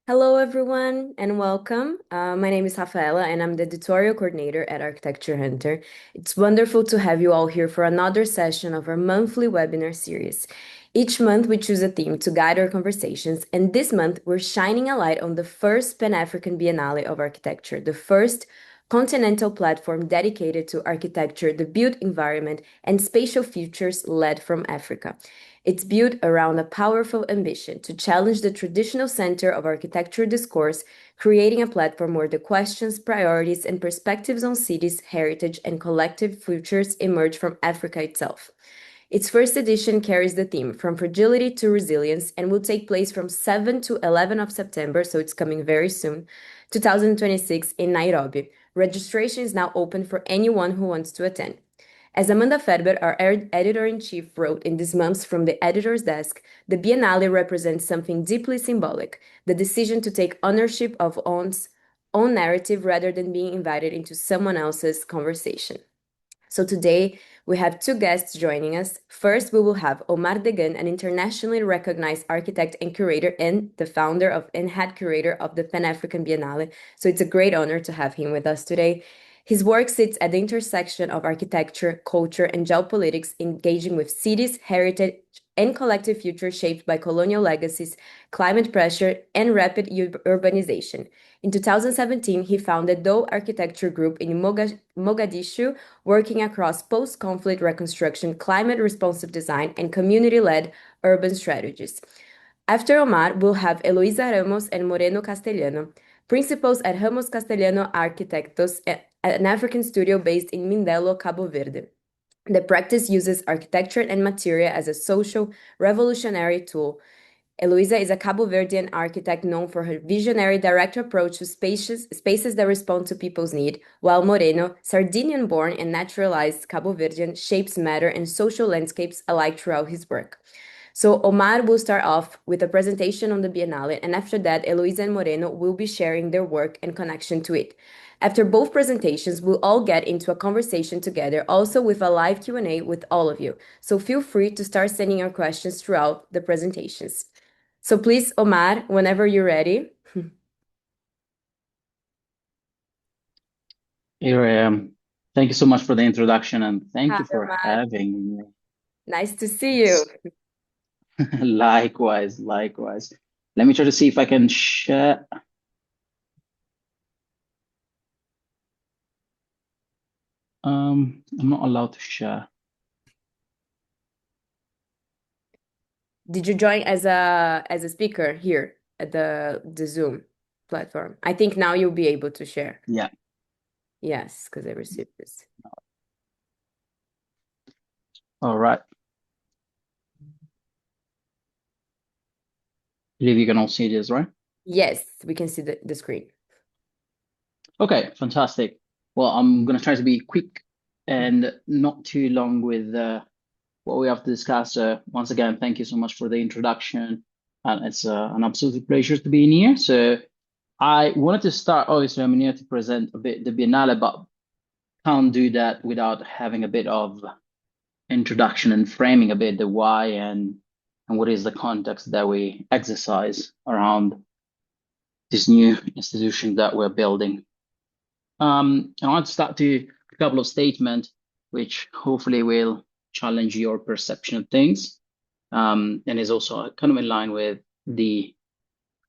Hello, everyone, and welcome. My name is Rafaela, and I'm the editorial coordinator at Architecture Hunter. It's wonderful to have you all here for another session of our monthly webinar series. Each month, we choose a theme to guide our conversations, and this month, we're shining a light on the first Pan-African Biennale of Architecture, the first continental platform dedicated to architecture, the built environment, and spatial futures led from Africa. It's built around a powerful ambition to challenge the traditional center of architecture discourse, creating a platform where the questions, priorities, and perspectives on cities, heritage, and collective futures emerge from Africa itself. Its first edition carries the theme From Fragility to Resilience and will take place from 7 to 11 of September, so it's coming very soon, 2026 in Nairobi. Registration is now open for anyone who wants to attend. As Amanda Ferber, our editor-in-chief, wrote in this month's From the Editor's Desk, the Biennale represents something deeply symbolic, the decision to take ownership of one's own narrative rather than being invited into someone else's conversation. So today, we have two guests joining us. First, we will have Omar Degan, an internationally recognized architect and curator and the founder of and head curator of the Pan-African Biennale. So it's a great honor to have him with us today. His work sits at the intersection of architecture, culture, and geopolitics, engaging with cities, heritage, and collective future shaped by colonial legacies, climate pressure, and rapid urbanization. In 2017, he founded Doe Architecture Group in Mogadishu, working across post-conflict reconstruction, climate-responsive design, and community-led urban strategies. After Omar, we'll have Eloisa Ramos and Moreno Castellano, principals at Ramos Castellano Arquitectos, an African studio based in Mindelo, Cabo Verde. The practice uses architecture and material as a social revolutionary tool. Eloisa is a Cabo Verdean architect known for her visionary direct approach to spaces that respond to people's need, while Moreno, Sardinian-born and naturalized Cabo Verdean, shapes matter and social landscapes alike throughout his work. So Omar will start off with a presentation on the Biennale, and after that, Eloisa and Moreno will be sharing their work and connection to it. After both presentations, we'll all get into a conversation together, also with a live Q&A with all of you. So feel free to start sending your questions throughout the presentations. So please, Omar, whenever you're ready. Here I am. Thank you so much for the introduction and thank Hi, you for Omar. having me. Nice to see you. Likewise, likewise. Let me try to see if I can share. I'm not allowed to share. Did you join as a speaker here at the Zoom platform? I think now you'll be able to share. Yeah. Yes, because I received this. All right. Believe you can all see this, right? Yes, we can see the screen. Okay, fantastic. Well, I'm gonna try to be quick and not too long with what we have to discuss. Once again, thank you so much for the introduction, and it's an absolute pleasure to be in here. So I wanted to start, obviously, I'm here to present a bit the Biennale, but can't do that without having a bit of introduction and framing a bit the why and what is the context that we exercise around this new institution that we're building. I want to start to a couple of statements which hopefully will challenge your perception of things, and is also kind of in line with the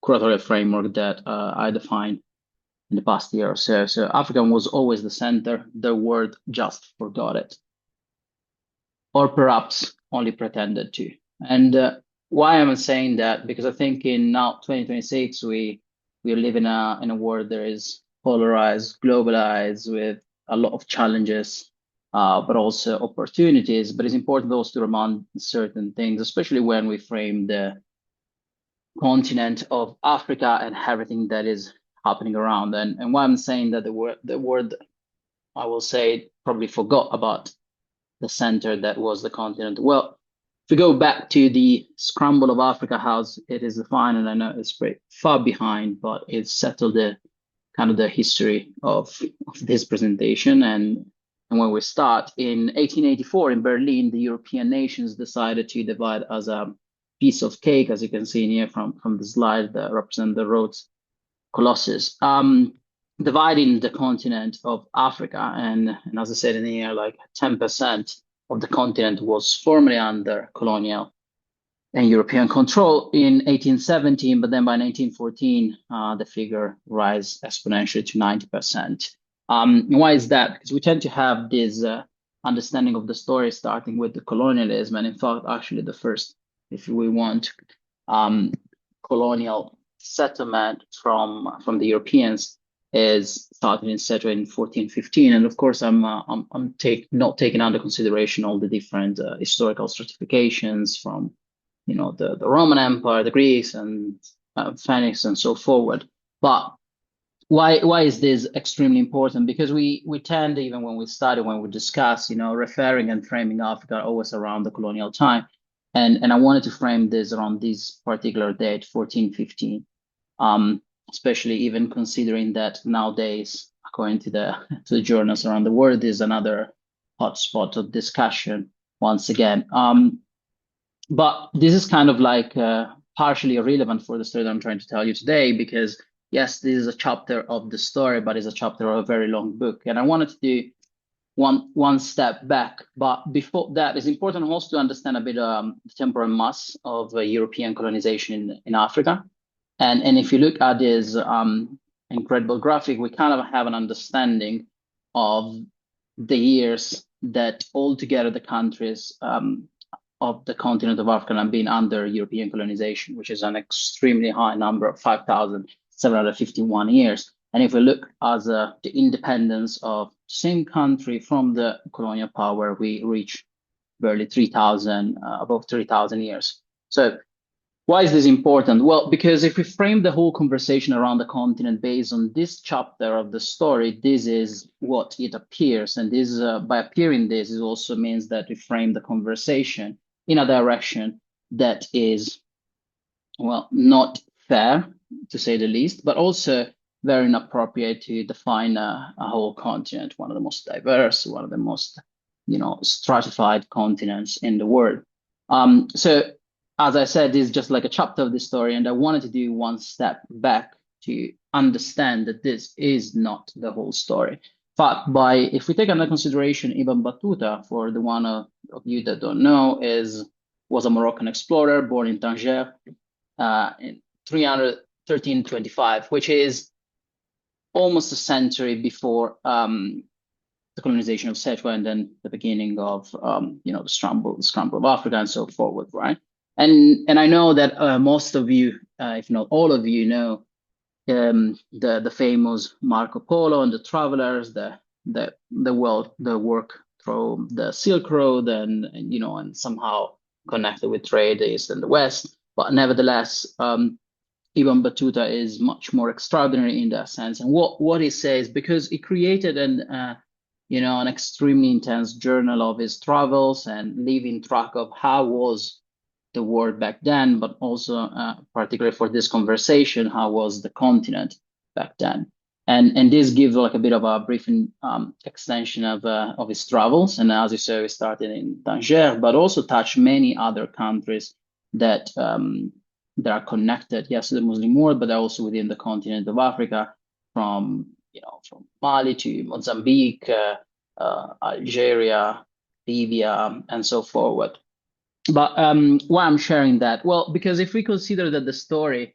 curatorial framework that I defined in the past year or so. So Africa was always the center. The world just forgot it, or perhaps only pretended to. And why am I saying that? Because I think in now 2026 we live in a world that is polarized, globalized, with a lot of challenges, but also opportunities. But it's important also to remind certain things, especially when we frame the continent of Africa and everything that is happening around. And why I'm saying that the word I will say probably forgot about the center that was the continent. Well, if we go back to the scramble of Africa, how it is defined, and I know it's pretty far behind, but it's settled the kind of the history of this presentation. And when we start in 1884 in Berlin, the European nations decided to divide as a piece of cake, as you can see in here from the slide that represent the Rhodes Colossus, dividing the continent of Africa. And as I said in here, like 10% of the continent was formerly under colonial and European control in 1817, but then by 1914, the figure rise exponentially to 90%. Why is that? Because we tend to have this understanding of the story starting with the colonialism, and in fact, actually the first, if we want, colonial settlement from the Europeans is started in Seto in 1415, and of course I'm not taking under consideration all the different historical stratifications from the Roman Empire, the Greeks, and Phoenix, and so forward. But why is this extremely important? Because we tend, even when we discuss, referring and framing Africa always around the colonial time, and I wanted to frame this around this particular date, 1415, especially even considering that nowadays, according to the journals around the world, is another hotspot of discussion once again. But this is kind of like partially irrelevant for the story that I'm trying to tell you today, because yes, this is a chapter of the story, but it's a chapter of a very long book. And I wanted to do one step back. But before that, it's important also to understand a bit the temporal mass of European colonization in Africa. And if you look at this incredible graphic, we kind of have an understanding of the years that altogether the countries of the continent of Africa have been under European colonization, which is an extremely high number of 5,751 years. And if we look at the independence of the same country from the colonial power, we reach barely 3,000, above 3,000 years. So why is this important? Well, because if we frame the whole conversation around the continent based on this chapter of the story, this is what it appears. And this, by appearing this, it also means that we frame the conversation in a direction that is, well, not fair, to say the least, but also very inappropriate to define a whole continent, one of the most diverse, one of the most, stratified continents in the world. So, as I said, this is just like a chapter of the story, and I wanted to do one step back to understand that this is not the whole story. But if we take under consideration Ibn Battuta, for the one of you that don't know, was a Moroccan explorer born in Tanger in 1325, which is almost a century before the colonization of Seto, and then the beginning of the scramble of Africa and so forward, right? And I know that most of you, if not all of you, know the famous Marco Polo and the travelers, the work through the Silk Road, and somehow connected with trade, the East and the West. But nevertheless, Ibn Battuta is much more extraordinary in that sense. And what he says, because he created an extremely intense journal of his travels and leaving track of how was the world back then, but also particularly for this conversation, how was the continent back then? And this gives like a bit of a brief extension of his travels. And as you say, we started in Tanger, but also touched many other countries that are connected, yes, to the Muslim world, but also within the continent of Africa, from Mali to Mozambique, Algeria, Libya, and so forward. But why I'm sharing that? Well, because if we consider that the story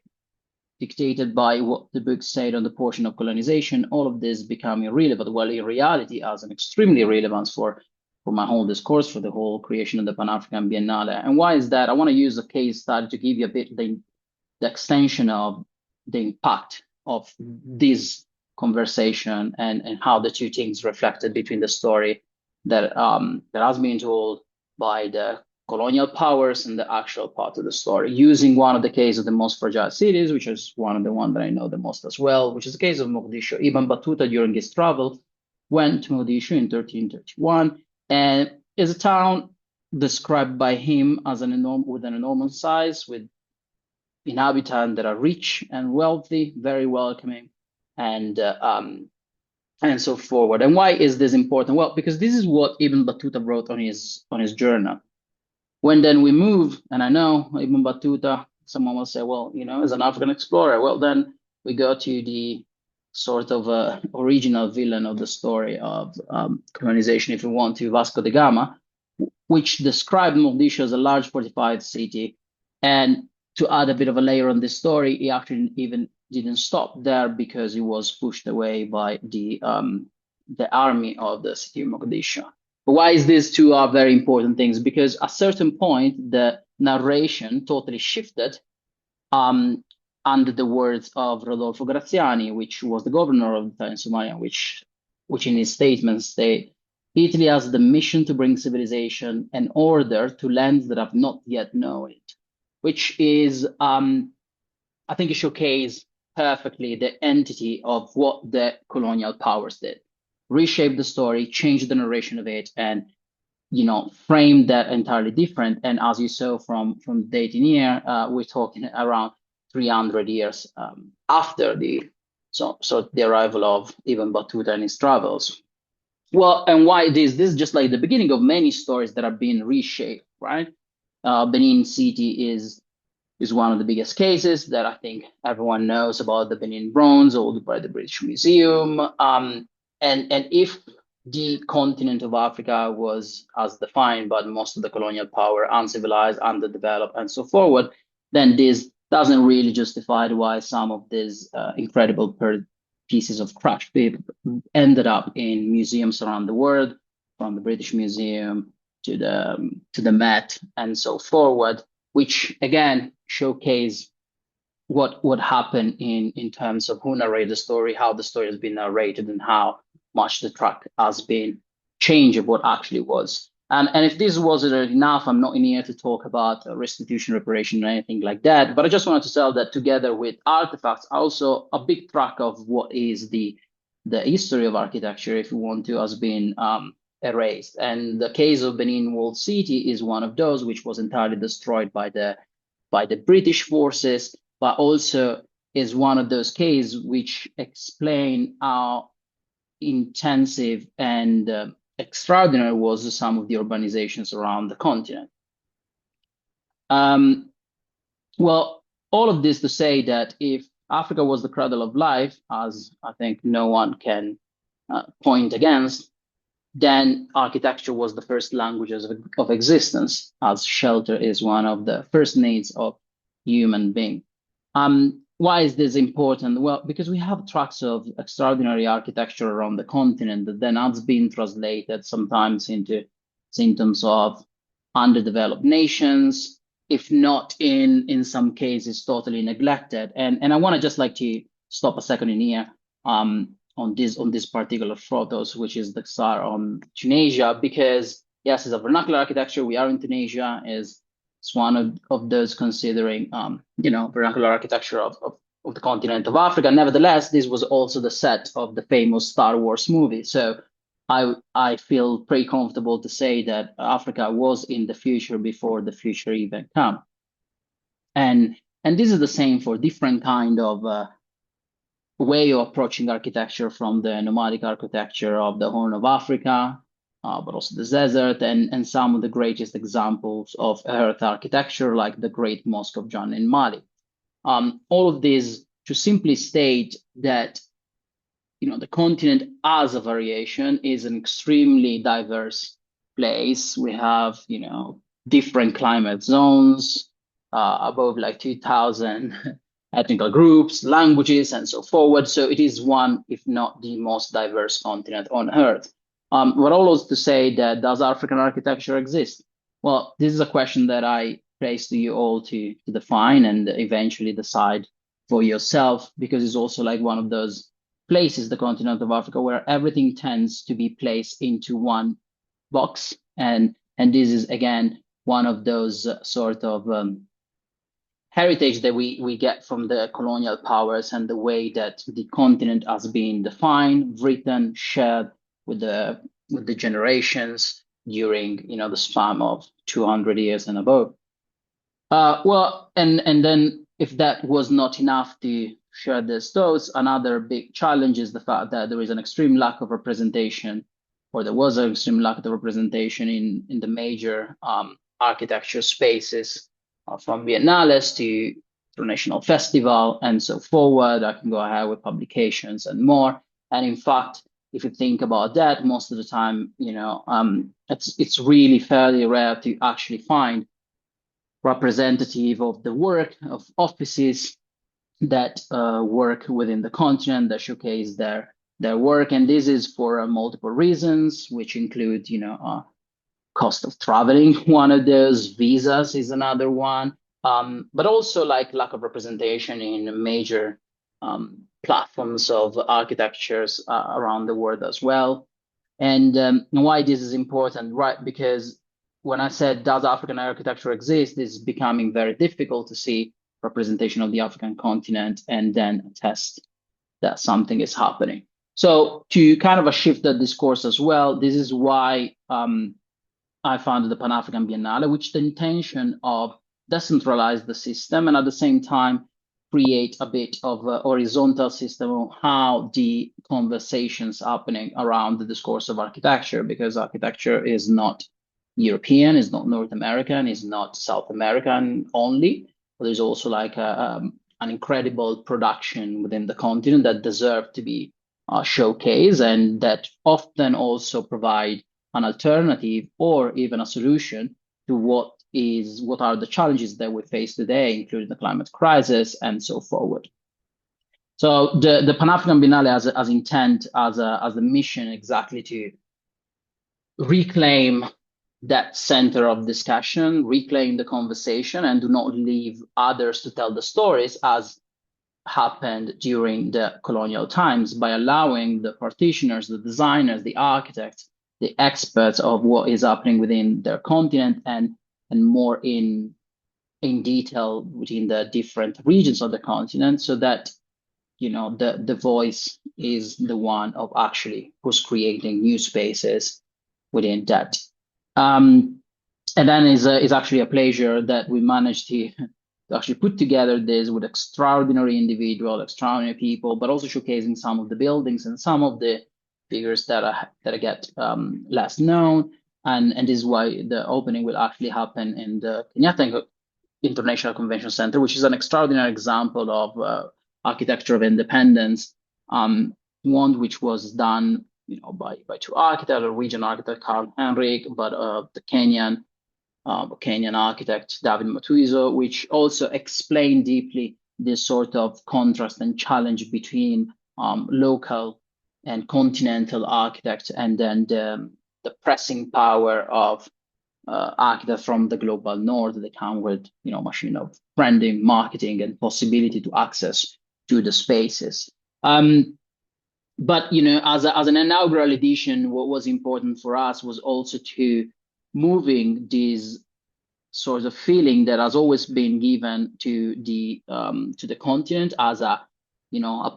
dictated by what the book said on the portion of colonization, all of this become irrelevant. Well, in reality, has an extremely relevance for my whole discourse, for the whole creation of the Pan-African Biennale. And why is that? I want to use a case study to give you a bit the extension of the impact of this conversation and how the two things reflected between the story that has been told by the colonial powers and the actual part of the story, using one of the cases of the most fragile cities, which is one of the ones that I know the most as well, which is the case of Mogadishu. Ibn Battuta, during his travel, went to Mogadishu in 1331, and is a town described by him as with an enormous size, with inhabitants that are rich and wealthy, very welcoming, and so forward. And why is this important? Well, because this is what Ibn Battuta wrote on his journal. When then we move, and I know Ibn Battuta, someone will say, well, as an African explorer, well, then we go to the sort of original villain of the story of colonization, if you want to, Vasco da Gama, which described Mogadishu as a large fortified city. And to add a bit of a layer on this story, he actually even didn't stop there because he was pushed away by the army of the city of Mogadishu. But why is these two are very important things? Because at a certain point, the narration totally shifted um, under the words of Rodolfo Graziani, which was the governor of the time in Somalia, which in his statement state, Italy has the mission to bring civilization and order to lands that have not yet known it, which is, I think, it showcases perfectly the entity of what the colonial powers did. Reshape the story, change the narration of it, and frame that entirely different. And as you saw from the dating year, we're talking around 300 years after the arrival of Ibn Battuta and his travels. Well, and why this? This is just like the beginning of many stories that are being reshaped, right? Benin City is one of the biggest cases that I think everyone knows about, the Benin Bronze, owned by the British Museum. And if the continent of Africa was as defined by most of the colonial power, uncivilized, underdeveloped, and so forward, then this doesn't really justify why some of these incredible pieces of crushed paper ended up in museums around the world, from the British Museum to the Met and so forward, which again showcase what happened in terms of who narrated the story, how the story has been narrated, and how much the track has been changed of what actually was. And if this wasn't enough, I'm not in here to talk about restitution, reparation, or anything like that. But I just wanted to tell that together with artifacts, also a big track of what is the history of architecture, if you want to, has been erased. And the case of Benin Walled City is one of those, which was entirely destroyed by the British forces, but also is one of those cases which explain how intensive and extraordinary was some of the urbanizations around the continent. Well, all of this to say that if Africa was the cradle of life, as I think no one can point against, then architecture was the first languages of existence, as shelter is one of the first needs of human being. Why is this important? Well, because we have tracks of extraordinary architecture around the continent that then has been translated sometimes into symptoms of underdeveloped nations, if not in some cases totally neglected. And I want to just like to stop a second in here on this particular photos, which is the Star on Tunisia, because yes, it's a vernacular architecture. We are in Tunisia, it's one of those considering vernacular architecture of the continent of Africa. Nevertheless, this was also the set of the famous Star Wars movie. So I feel pretty comfortable to say that Africa was in the future before the future even came. And this is the same for different kind of way of approaching architecture, from the nomadic architecture of the Horn of Africa, but also the desert, and some of the greatest examples of earth architecture, like the Great Mosque of John in Mali. All of this to simply state that the continent as a variation is an extremely diverse place. We have different climate zones, above like 2,000 ethnic groups, languages, and so forward. So it is one, if not the most diverse continent on Earth. What always to say that does African architecture exist? Well, this is a question that I place to you all to define and eventually decide for yourself, because it's also like one of those places, the continent of Africa, where everything tends to be placed into one box. And this is, again, one of those sort of heritage that we get from the colonial powers, and the way that the continent has been defined, written, shared with the generations during the span of 200 years and above. Well, and then if that was not enough to share these thoughts, another big challenge is the fact that there is an extreme lack of representation, or there was an extreme lack of representation in the major architecture spaces, from biennales to international festival and so forward. I can go ahead with publications and more. And in fact, if you think about that, most of the time, it's really fairly rare to actually find representative of the work of offices that work within the continent that showcase their work. And this is for multiple reasons, which include, cost of traveling, one of those, visas is another one, but also like lack of representation in major platforms of architectures around the world as well. And why this is important, right? Because when I said, does African architecture exist, it's becoming very difficult to see representation of the African continent and then attest that something is happening. So to kind of shift the discourse as well, this is why I founded the Pan-African Biennale, which the intention of decentralize the system and at the same time create a bit of a horizontal system of how the conversations happening around the discourse of architecture, because architecture is not European, is not North American, is not South American only. But there's also like an incredible production within the continent that deserve to be showcased and that often also provide an alternative or even a solution to what are the challenges that we face today, including the climate crisis and so forward. So the Pan-African Biennale has intent, as a mission, exactly to reclaim that center of discussion, reclaim the conversation, and do not leave others to tell the stories as happened during the colonial times, by allowing the practitioners, the designers, the architects, the experts of what is happening within their continent and more in detail within the different regions of the continent, so that the voice is the one of actually who's creating new spaces within that. And then is actually a pleasure that we managed to actually put together this with extraordinary individual, extraordinary people, but also showcasing some of the buildings and some of the figures that get less known. And this is why the opening will actually happen in the Kenyatta International Convention Center, which is an extraordinary example of architecture of independence, one which was done by two architects, a regional architect, Carl Henrik, but the Kenyan architect, David Matuizo, which also explained deeply this sort of contrast and challenge between local and continental architects, and then the pressing power of architects from the global north that come with machine of branding, marketing, and possibility to access to the spaces. But as an inaugural edition, what was important for us was also to moving this sort of feeling that has always been given to the continent as a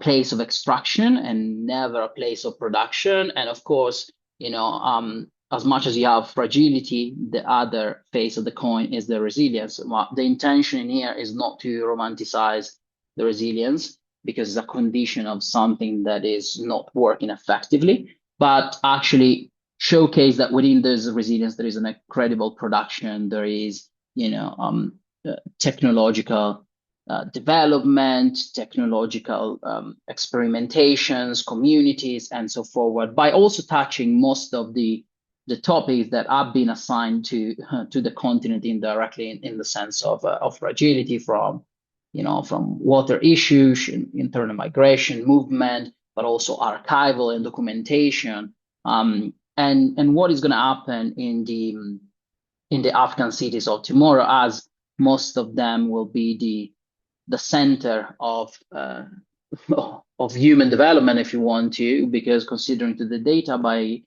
place of extraction and never a place of production. And of course, as much as you have fragility, the other face of the coin is the resilience. The intention in here is not to romanticize the resilience, because it's a condition of something that is not working effectively, but actually showcase that within this resilience, there is an incredible production. There is, technological development, technological experimentations, communities, and so forward, by also touching most of the topics that have been assigned to the continent indirectly, in the sense of fragility, from water issues, internal migration, movement, but also archival and documentation, and what is going to happen in the African cities of tomorrow, as most of them will be the center of human development, if you want to, because considering to the data, by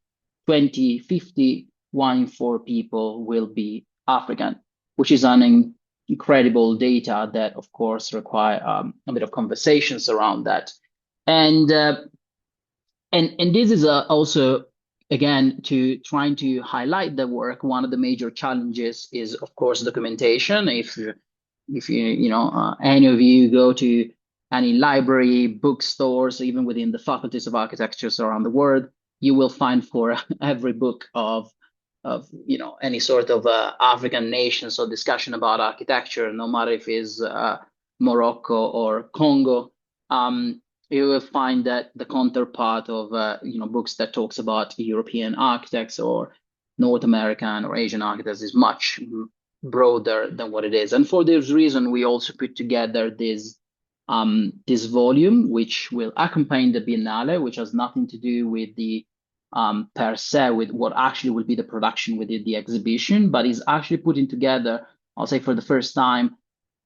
2050, 1 in 4 people will be African, which is an incredible data that, of course, require a bit of conversations around that. And this is also, again, to trying to highlight the work. One of the major challenges is, of course, documentation. If any of you go to any library, bookstores, even within the faculties of architectures around the world, you will find for every book of any sort of African nation. So discussion about architecture, no matter if it's Morocco or Congo, you will find that the counterpart of books that talks about European architects or North American or Asian architects is much broader than what it is. And for this reason, we also put together this volume, which will accompany the Biennale, which has nothing to do with the per se with what actually will be the production within the exhibition, but is actually putting together, I'll say for the first time,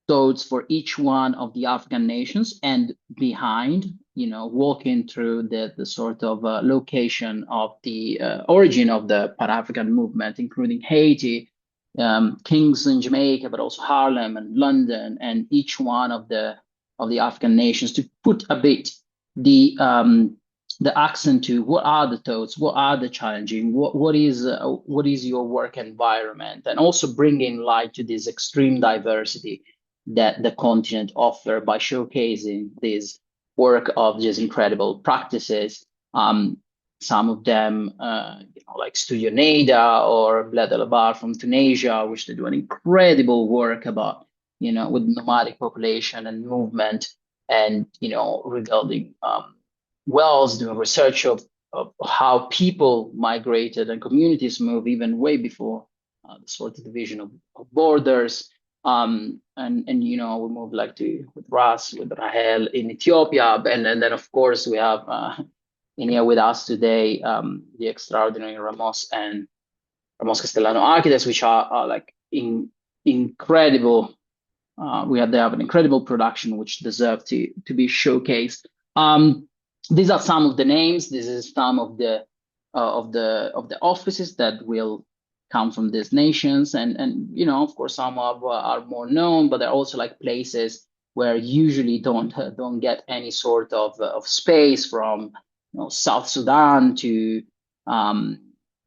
thoughts for each one of the African nations, and behind, walking through the sort of location of the origin of the Pan-African movement, including Haiti, Kingston, Jamaica, but also Harlem and London, and each one of the African nations, to put a bit the accent to what are the thoughts, what are the challenging, what is your work environment, and also bringing light to this extreme diversity that the continent offer by showcasing this work of these incredible practices. Some of them, like Studio Neda or Bled El Bar from Tunisia, which they do an incredible work about, with nomadic population and movement, and regarding Wells doing research of how people migrated and communities move even way before the sort of division of borders. And we move like with Ras, with Rahel in Ethiopia, and then of course we have in here with us today the extraordinary Ramos Castellano Architects, which are like incredible. They have an incredible production which deserve to be showcased. These are some of the names. This is some of the offices that will come from these nations, and of course some are more known, but they're also like places where usually don't get any sort of space, from South Sudan to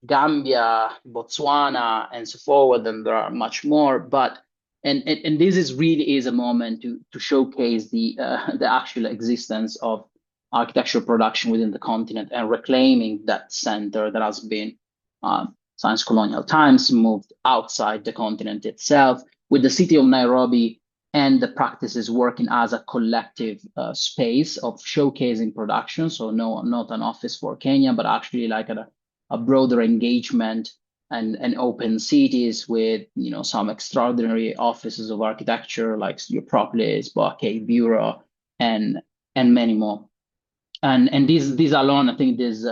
Gambia, Botswana, and so forward. And there are much more, but and this really is a moment to showcase the actual existence of architectural production within the continent, and reclaiming that center that has been since colonial times moved outside the continent itself, with the city of Nairobi and the practices working as a collective space of showcasing production. So not an office for Kenya, but actually like a broader engagement and open cities with some extraordinary offices of architecture like Studiopropolis, Bouquet Bureau, and many more. And these alone, I think this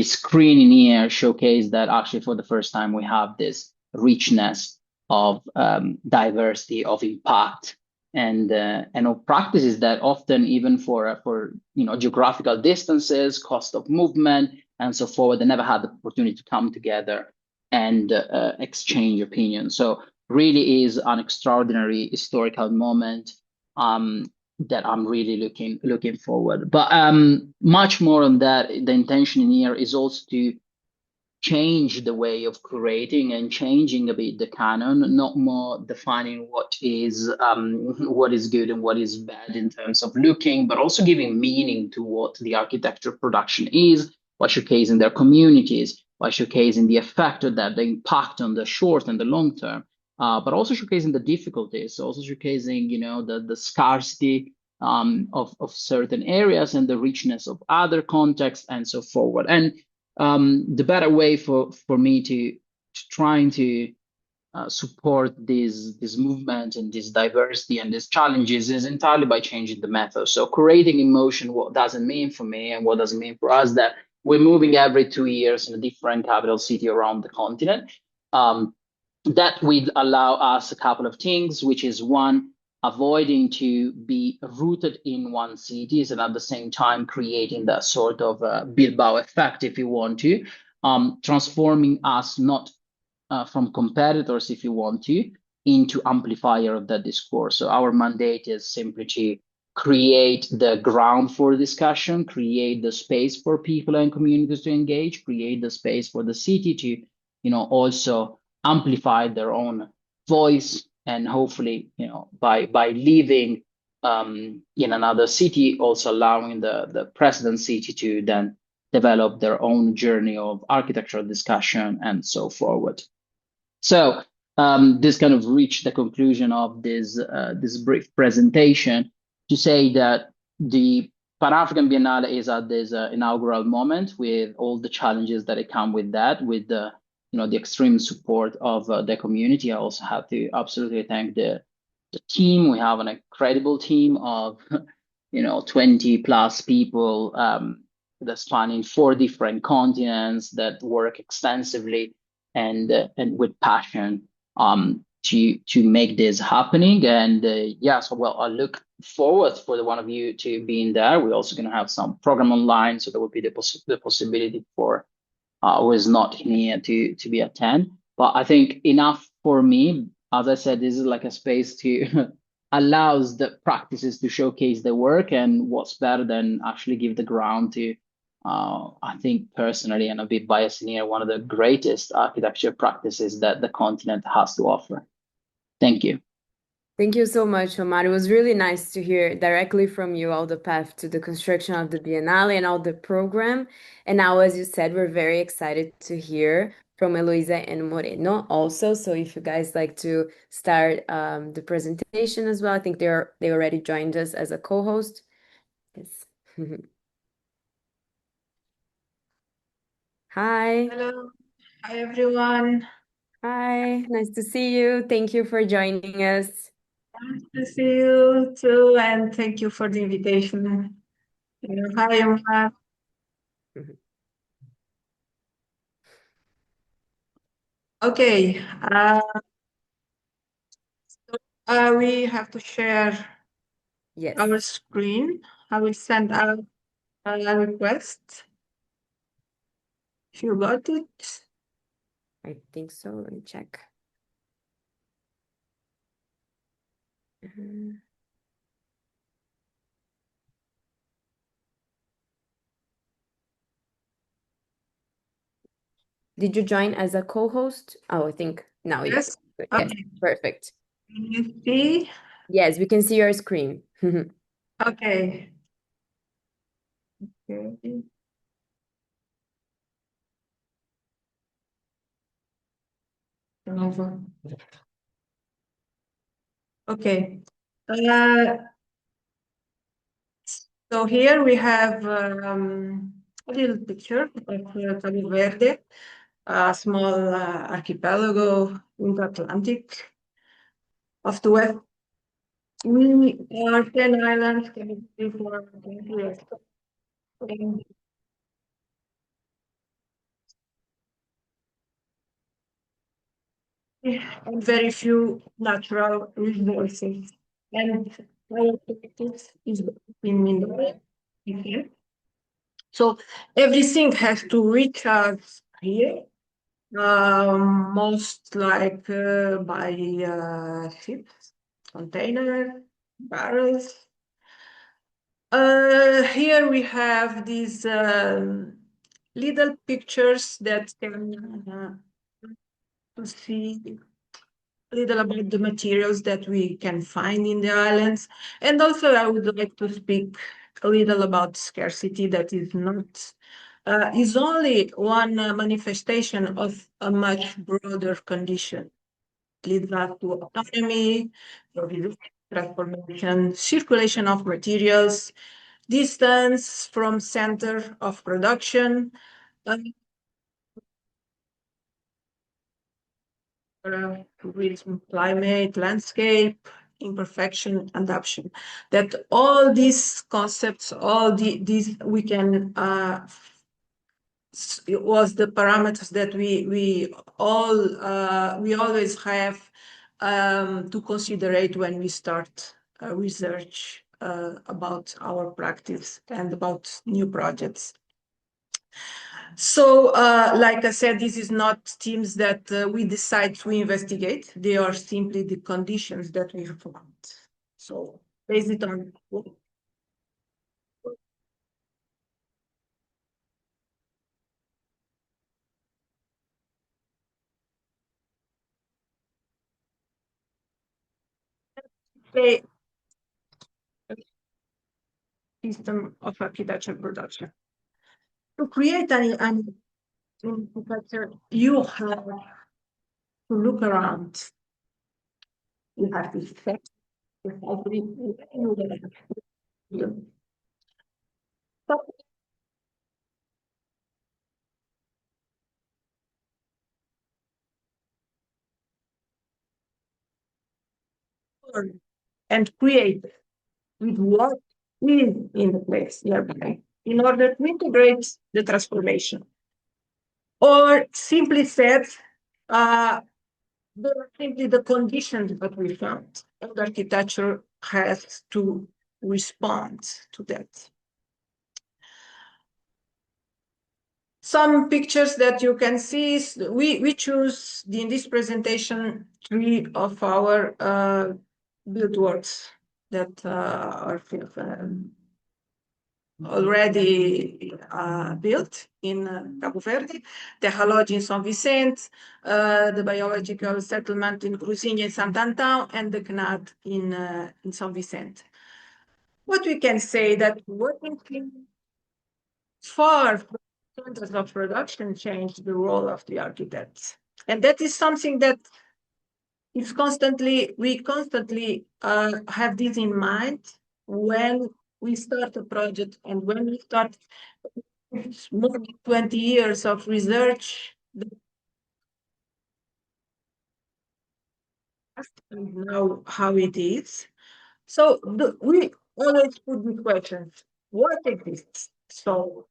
screen in here showcase that actually for the first time we have this richness of diversity, of impact, and of practices that often, even for geographical distances, cost of movement, and so forward, they never had the opportunity to come together and exchange opinions. So really is an extraordinary historical moment that I'm really looking forward. But much more on that, the intention in here is also to change the way of curating and changing a bit the canon, not more defining what is good and what is bad in terms of looking, but also giving meaning to what the architecture production is, by showcasing their communities, by showcasing the effect of that, the impact on the short and the long term. But also showcasing the difficulties, also showcasing, the scarcity of certain areas and the richness of other contexts, and so forward. And the better way for me to trying to support this movement and this diversity and these challenges is entirely by changing the method. So creating emotion, what does it mean for me and what does it mean for us, that we're moving every 2 years in a different capital city around the continent. That will allow us a couple of things, which is one, avoiding to be rooted in one city, and at the same time creating that sort of Bilbao effect, if you want to, transforming us not from competitors, if you want to, into amplifier of that discourse. So our mandate is simply to create the ground for discussion, create the space for people and communities to engage, create the space for the city to, also amplify their own voice, and hopefully, by living in another city, also allowing the president city to then develop their own journey of architectural discussion and so forward. So this kind of reached the conclusion of this brief presentation to say that the Pan-African Biennale is at this inaugural moment with all the challenges that come with that, with the the extreme support of the community. I also have to absolutely thank the team. We have an incredible team of 20 plus people that spanning 4 different continents that work extensively and with passion to make this happening. And so well, I look forward for the one of you to being there. We're also going to have some program online, so there will be the possibility for who is not here to be attend. But I think enough for me. As I said, this is like a space to allows the practices to showcase their work, and what's better than actually give the ground to I think personally, and a bit biased here, one of the greatest architecture practices that the continent has to offer. Thank you. Thank you so much, Omar. It was really nice to hear directly from you all the path to the construction of the Biennale and all the program. And now, as you said, we're very excited to hear from Eloisa and Moreno also. So if you guys like to start the presentation as well, I think they already joined us as a co-host. Yes. Hi. Hello. Hi, everyone. Hi. Nice to see you. Thank you for joining us. Nice to see you too, and thank you for the invitation. Hi, Omar. Okay, we have to share Yes, our screen. I will send out a request. If you got it. I think so. Let me check. Did you join as a co-host? Oh, I think now you Yes. yes, Okay. perfect. Can you see? Yes, we can see your screen. Okay. Okay. Over. Okay. So here we have a little picture of Cabo Verde, a small archipelago in the Atlantic of the West. We are 10 islands connected for 20 years. And very few natural resources. And our practice is in mineral. So everything has to reach us here. Most like by ships, container, barrels. Here we have these little pictures that can to see a little about the materials that we can find in the islands. And also I would like to speak a little about scarcity that is not is only one manifestation of a much broader condition. Leads us to autonomy, transformation, circulation of materials, distance from center of production, tourism, climate, landscape, imperfection, adaptation. That all these concepts, these we can it was the parameters that we always have to considerate when we start research about our practice and about new projects. So, like I said, this is not themes that we decide to investigate. They are simply the conditions that we found. So, based on the system of architecture production. To create an architecture, you have to look around. You have to set every and create with what is in the place nearby in order to integrate the transformation. Or simply said, they are simply the conditions that we found, and architecture has to respond to that. Some pictures that you can see, we choose in this presentation 3 of our build works that are already built in Cabo Verde, the Haloj in São Vicente, the biological settlement in Cruzinha in Sant'Antão, and the CNAD in São Vicente. What we can say that working far from centers of production changed the role of the architects. And that is something that is we constantly have this in mind when we start a project and when we start more than 20 years of research. And now how it is. So we always put the questions, what exists? So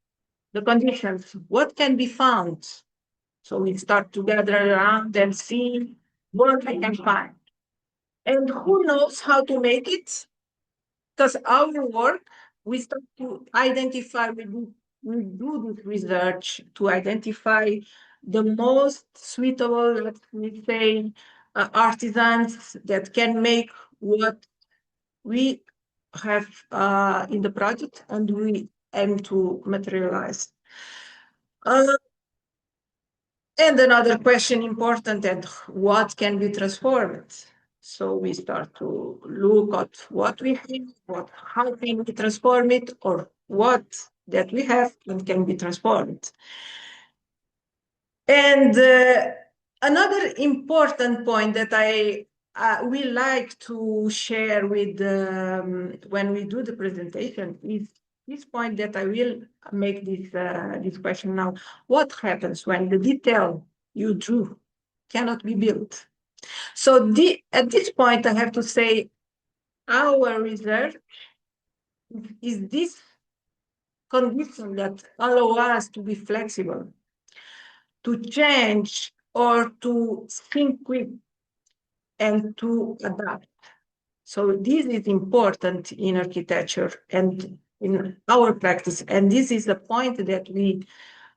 the conditions, what can be found? So we start to gather around and see what we can find. And who knows how to make it? Because our work, we start to identify, we do this research to identify the most suitable, let's say, artisans that can make what we have in the project and we aim to materialize. And another question important, and what can be transformed? So we start to look at what we have, how can we transform it, or what that we have and can be transformed. And another important point that we like to share with when we do the presentation is this point that I will make this question now. What happens when the detail you drew cannot be built? So at this point, I have to say our research is this condition that allow us to be flexible, to change or to think quick and to adapt. So this is important in architecture and in our practice. And this is a point that we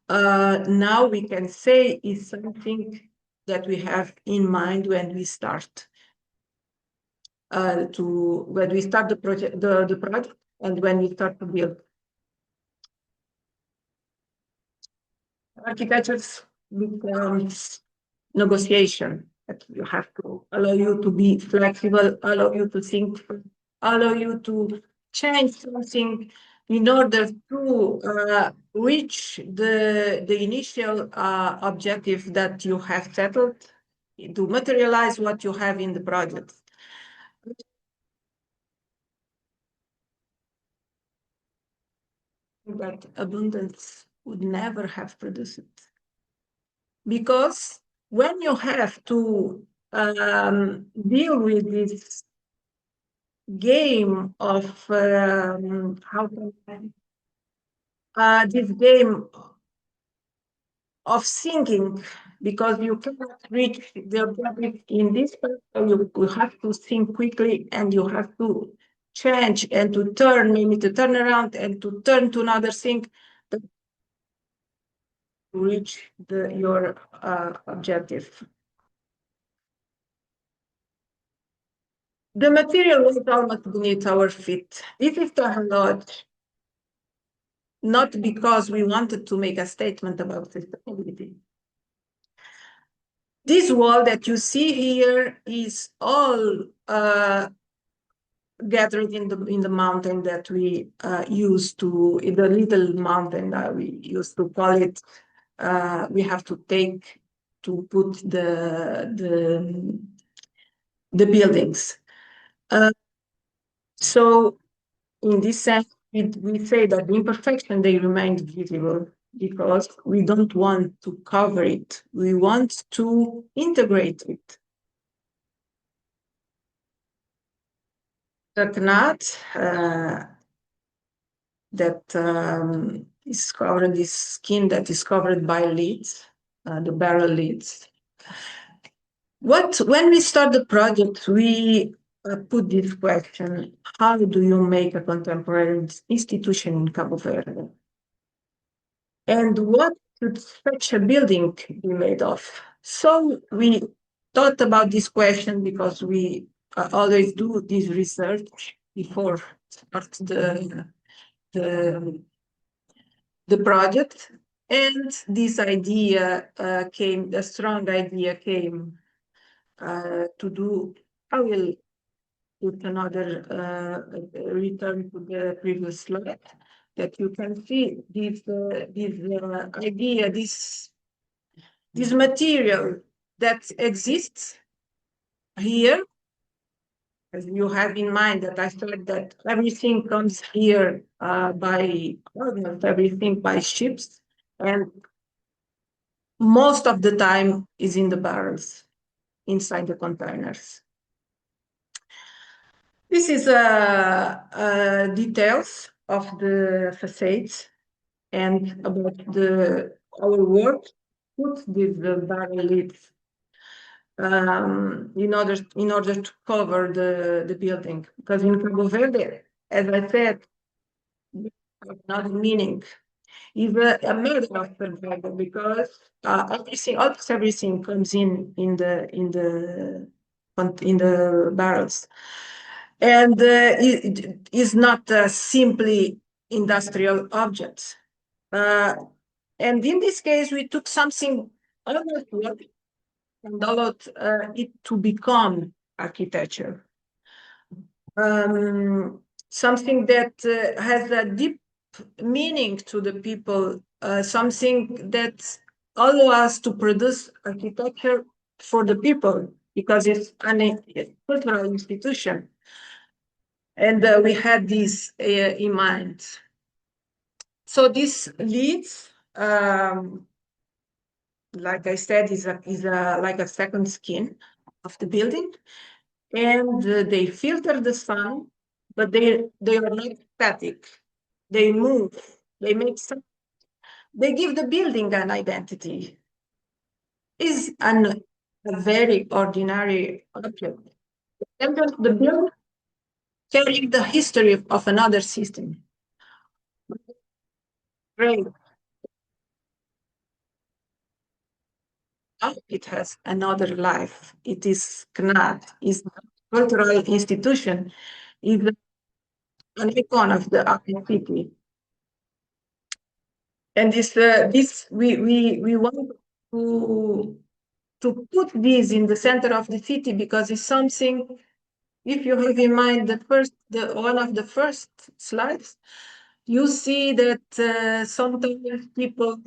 now we can say is something that we have in mind when we start the project, the project, and when we start to build. Architectures becomes negotiation. That you have to allow you to be flexible, allow you to think, allow you to change something in order to reach the initial objective that you have settled, to materialize what you have in the project. That abundance would never have produced it. Because when you have to deal with this game of this game of thinking, because you cannot reach the objective in this part, so you have to think quickly and you have to change and to turn, maybe to turn around and to turn to another thing to reach your objective. The material was almost beneath our feet. This is the Haloj, not because we wanted to make a statement about sustainability. This wall that you see here is all gathered in the mountain that we used to, in the little mountain that we used to call it. We have to take to put the buildings. So in this sense, we say that the imperfection, they remain visible because we don't want to cover it. We want to integrate it. The knot that is covered, this skin that is covered by lids, the barrel lids. When we start the project, we put this question: how do you make a contemporary institution in Cabo Verde? And what should such a building be made of? So we thought about this question because we always do this research before start the project. And this idea came, the strong idea came to do, I will put another return to the previous slide, that you can see this idea, this material that exists here. As you have in mind that I said that everything comes here almost everything by ships, and most of the time is in the barrels, inside the containers. This is details of the facades and about our work. Put these barrel lids in order to cover the building, because in Cabo Verde, as I said, another meaning is a matter of survival, because almost everything comes in the barrels, and it is not simply industrial objects. And in this case, we took something almost and allowed it to become architecture. Something that has a deep meaning to the people, something that allows us to produce architecture for the people, because it's a cultural institution. And we had this in mind. So this leads, like I said, is like a second skin of the building, and they filter the sun, but they are not static. They move. They make some. They give the building an identity. Is a very ordinary object. And the building carrying the history of another system. Great. It has another life. It is CNAT, is a cultural institution, is an icon of the city. And this we want to put this in the center of the city, because it's something. If you have in mind one of the first slides, you see that sometimes people,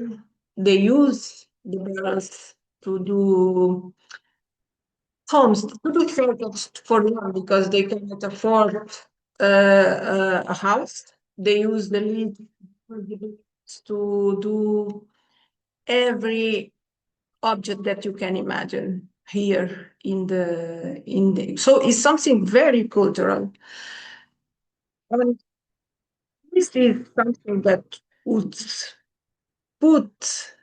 they use the barrels to do homes, to do shelters for them, because they cannot afford a house. They use the lead to do every object that you can imagine here in the so it's something very cultural. And this is something that would put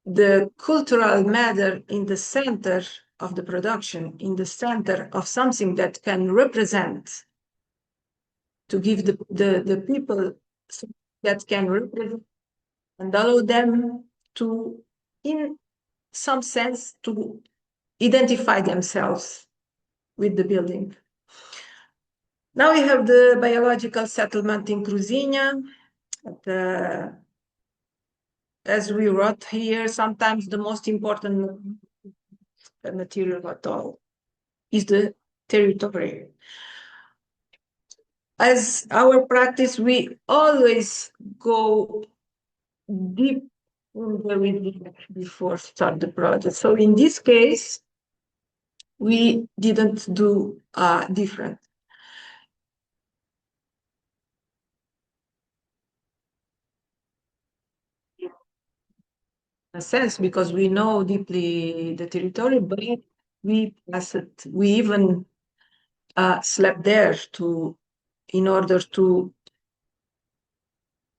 the cultural matter in the center of the production, in the center of something that can represent, to give the people that can represent and allow them to, in some sense, to identify themselves with the building. Now we have the biological settlement in Cruzinha. As we wrote here, sometimes the most important material at all is the territory. as our practice, we always go deep in the research before start the project. So in this case, we didn't do different. In a sense, because we know deeply the territory, but we even slept there in order to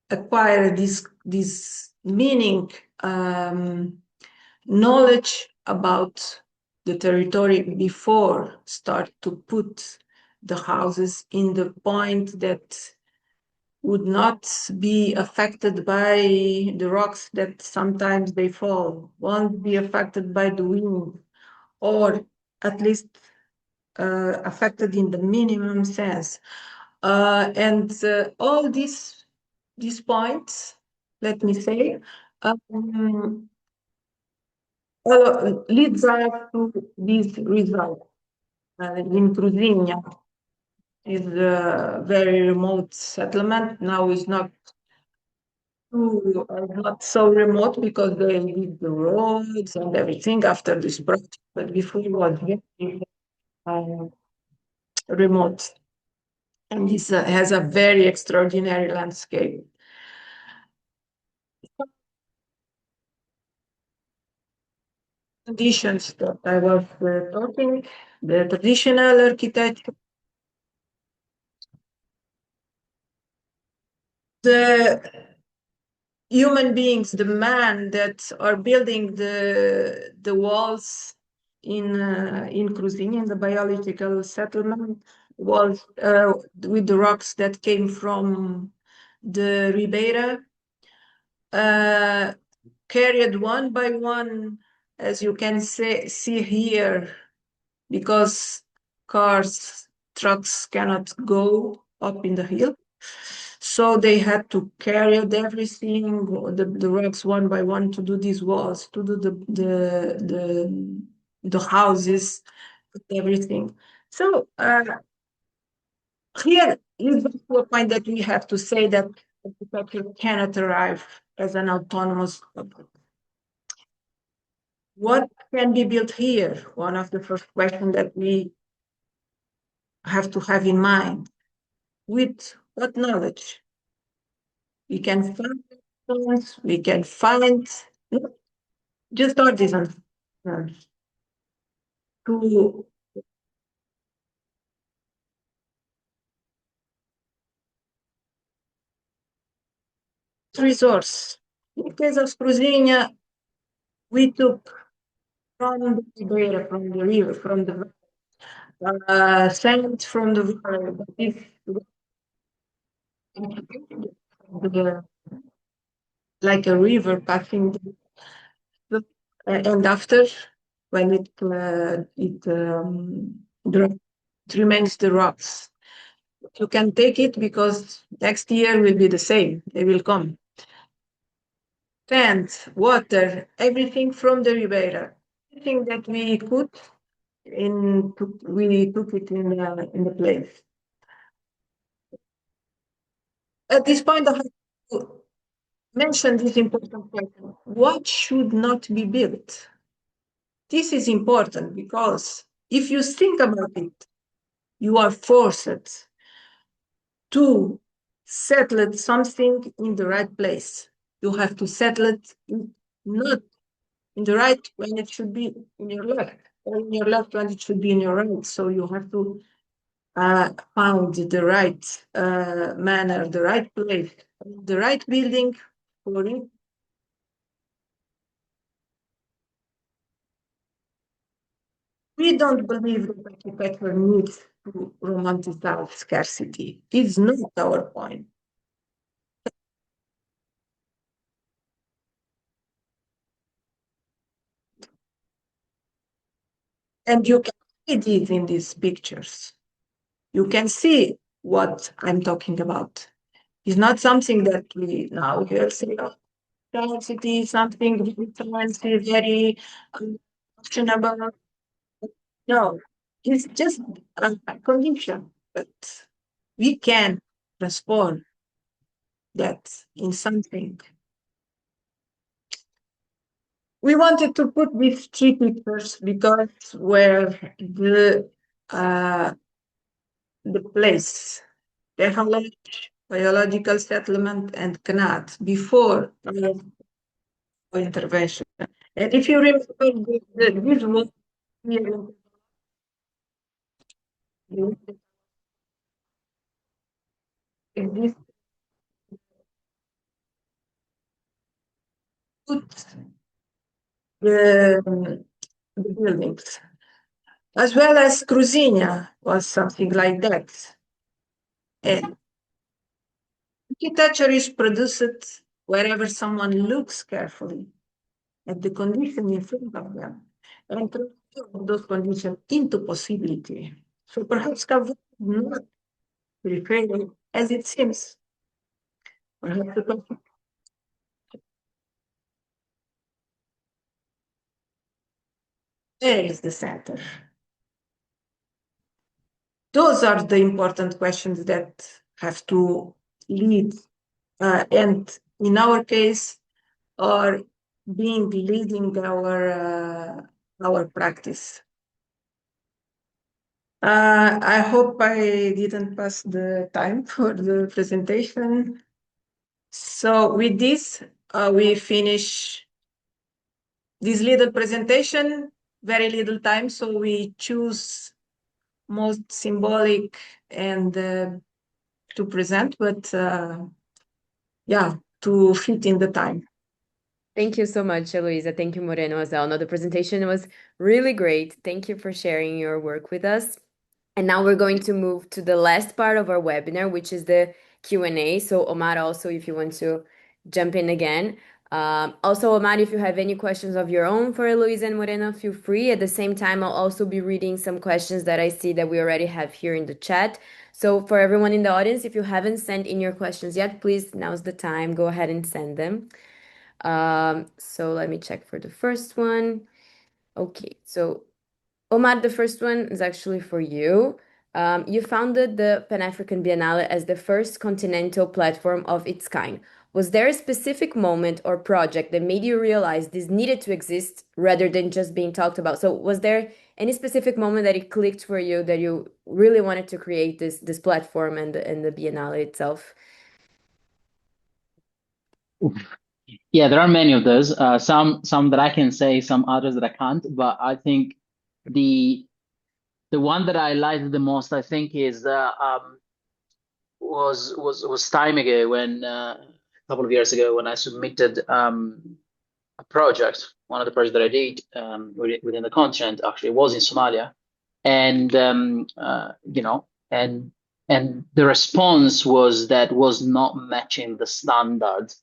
acquire this meaning, knowledge about the territory before start to put the houses in the point that would not be affected by the rocks that sometimes they fall, won't be affected by the wind, or at least affected in the minimum sense. And all these points, let me say, leads us to this result. In Cruzinha is a very remote settlement. Now it's not not so remote because they did the roads and everything after this project, but before it was very remote. And this has a very extraordinary landscape. Conditions that I was talking, the traditional architecture, the human beings, the man that are building the walls in Cruzinha, in the biological settlement, walls with the rocks that came from the Ribeira, carried one by one, as you can see here, because cars, trucks cannot go up in the hill. So they had to carry everything, the rocks one by one to do these walls, to do the houses, everything. So here is the point that we have to say that architecture cannot arrive as an autonomous object. What can be built here? One of the first questions that we have to have in mind. With what knowledge? We can find things, we can find just artisans to resource. In the case of Cruzinha, we took from the Ribeira, from the river, from the sand from the river, but if like a river passing and after when it remains the rocks. You can take it because next year will be the same. They will come. Sand, water, everything from the Ribeira. Everything that we could we took it in the place. At this point, I have to mention this important question. What should not be built? This is important because if you think about it, you are forced to settle something in the right place. You have to settle it not in the right when it should be in your left, or in your left when it should be in your right. So you have to find the right manner, the right place, the right building for it. We don't believe that architecture needs to romanticize scarcity. It's not our point. And you can see this in these pictures. You can see what I'm talking about. It's not something that we now hear say, oh, scarcity, something very fancy, very fashionable. No, it's just a condition, but we can transform that in something. We wanted to put these three pictures because where the place, biological settlement, and Knat before our intervention. And if you remember this was here in this put the buildings, as well as Cruzinia was something like that. And architecture is produced wherever someone looks carefully at the condition in front of them and transform those conditions into possibility. So perhaps Cabo not reframing as it seems. Perhaps there is the center. Those are the important questions that have to lead, and in our case, are being leading our practice. I hope I didn't pass the time for the presentation. So with this, we finish this little presentation, very little time, so we choose most symbolic and to present, but yeah, to fit in the time. Thank you so much, Eloisa. Thank you, Moreno, as well. No, the presentation was really great. Thank you for sharing your work with us. And now we're going to move to the last part of our webinar, which is the Q&A. So Omar, also, if you want to jump in again. Also, Omar, if you have any questions of your own for Eloisa and Moreno, feel free. At the same time, I'll also be reading some questions that I see that we already have here in the chat. So for everyone in the audience, if you haven't sent in your questions yet, please, now's the time. Go ahead and send them. So let me check for the first one. Okay, so Omar, the first one is actually for you. You founded the Pan-African Biennale as the first continental platform of its kind. Was there a specific moment or project that made you realize this needed to exist rather than just being talked about? So was there any specific moment that it clicked for you that you really wanted to create this platform and the Biennale itself? Yeah, there are many of those. Some that I can say, some others that I can't. But I think the one that I liked the most, I think, is was time ago when a couple of years ago when I submitted a project. One of the projects that I did within the continent actually was in Somalia, and and the response was that was not matching the standards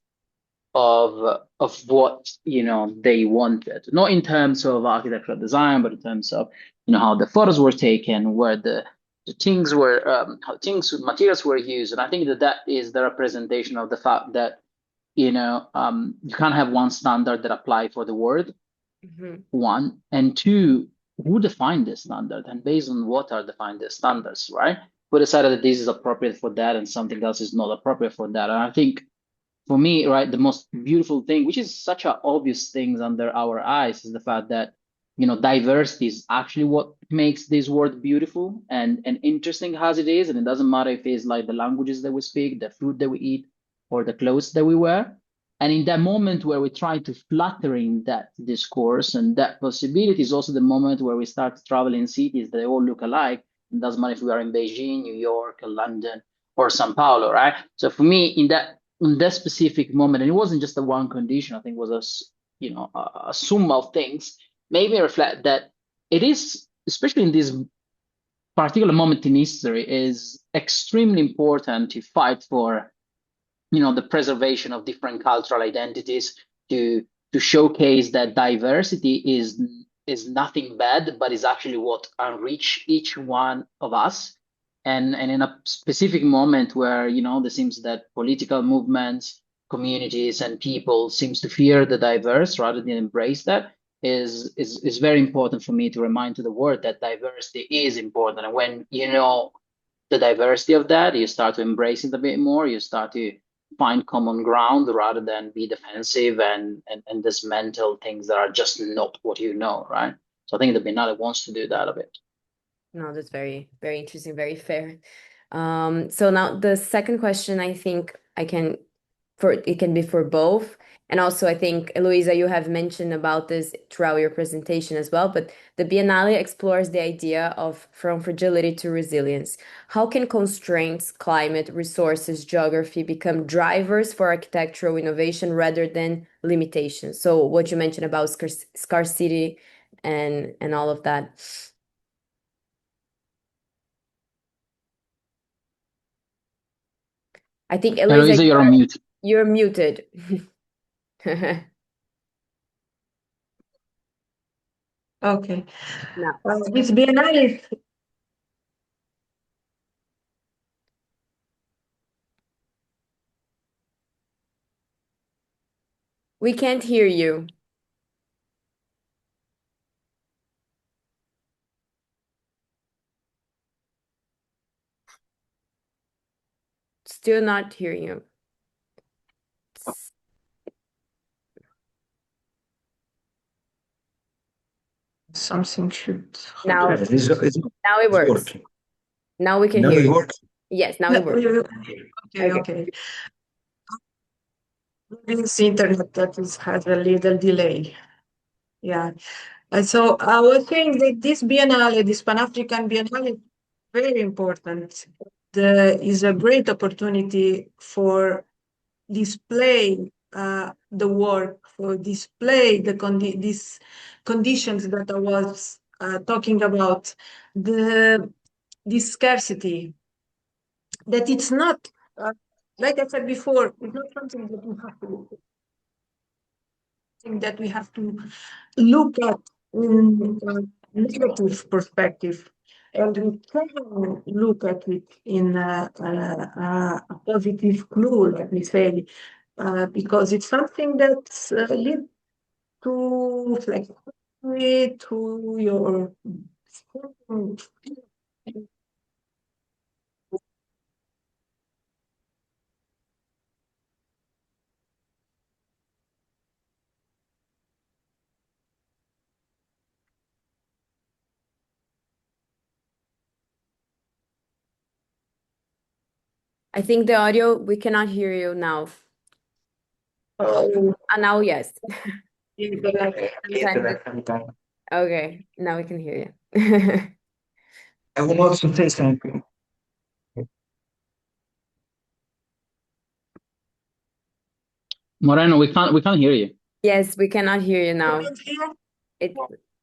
of what they wanted, not in terms of architectural design, but in terms of how the photos were taken, where the things were, how materials were used. And I think that is the representation of the fact that you can't have one standard that apply for the world. One, and two, who defined the standard, and based on what are defined the standards, right? We decided that this is appropriate for that and something else is not appropriate for that. And I think for me, right, the most beautiful thing, which is such an obvious thing under our eyes, is the fact that diversity is actually what makes this world beautiful and interesting as it is. And it doesn't matter if it's like the languages that we speak, the food that we eat, or the clothes that we wear. And in that moment where we try to flattering that discourse and that possibility is also the moment where we start traveling cities that all look alike. It doesn't matter if we are in Beijing, New York, London, or Sao Paulo, right? So for me, in that specific moment, and it wasn't just the one condition, I think it was a sum of things, made me reflect that it is, especially in this particular moment in history, is extremely important to fight for the preservation of different cultural identities, to showcase that diversity is nothing bad, but is actually what enrich each one of us. And in a specific moment where there seems that political movements, communities, and people seems to fear the diverse rather than embrace that, is very important for me to remind to the world that diversity is important. And when the diversity of that. You start to embrace it a bit more. You start to find common ground rather than be defensive and dismantle things that are just not what you know, right? So I think the Biennale wants to do that a bit. No, that's very, very interesting, very fair. So now the second question, I think I can for it can be for both. And also I think Eloisa, you have mentioned about this throughout your presentation as well, but the Biennale explores the idea of from fragility to resilience. How can constraints, climate, resources, geography become drivers for architectural innovation rather than limitations? So what you mentioned about scarcity and all of that. I think Eloisa, Eloisa, you're on mute. you're muted. Okay. No, This Biennale, we can't hear you. Still not hearing you. something should Now, happen. now it works. working. Now we can Now hear it you. works. Yes, now it works. Okay, okay. This internet has a little delay. Yeah. And so I was saying that this Biennale, this Pan-African Biennale, is very important. There is a great opportunity for display the work, for display these conditions that I was talking about, this scarcity, that it's not, like I said before, it's not something that we have to look at in a negative perspective, and we can look at it in a positive clue, let me say, because it's something that's leads to flexibility, to your I think the audio, we cannot hear you now. Now, yes. Sometime. Okay, now we can hear you. I will also say something. Moreno, we can't hear you. Yes, we cannot hear you now. It's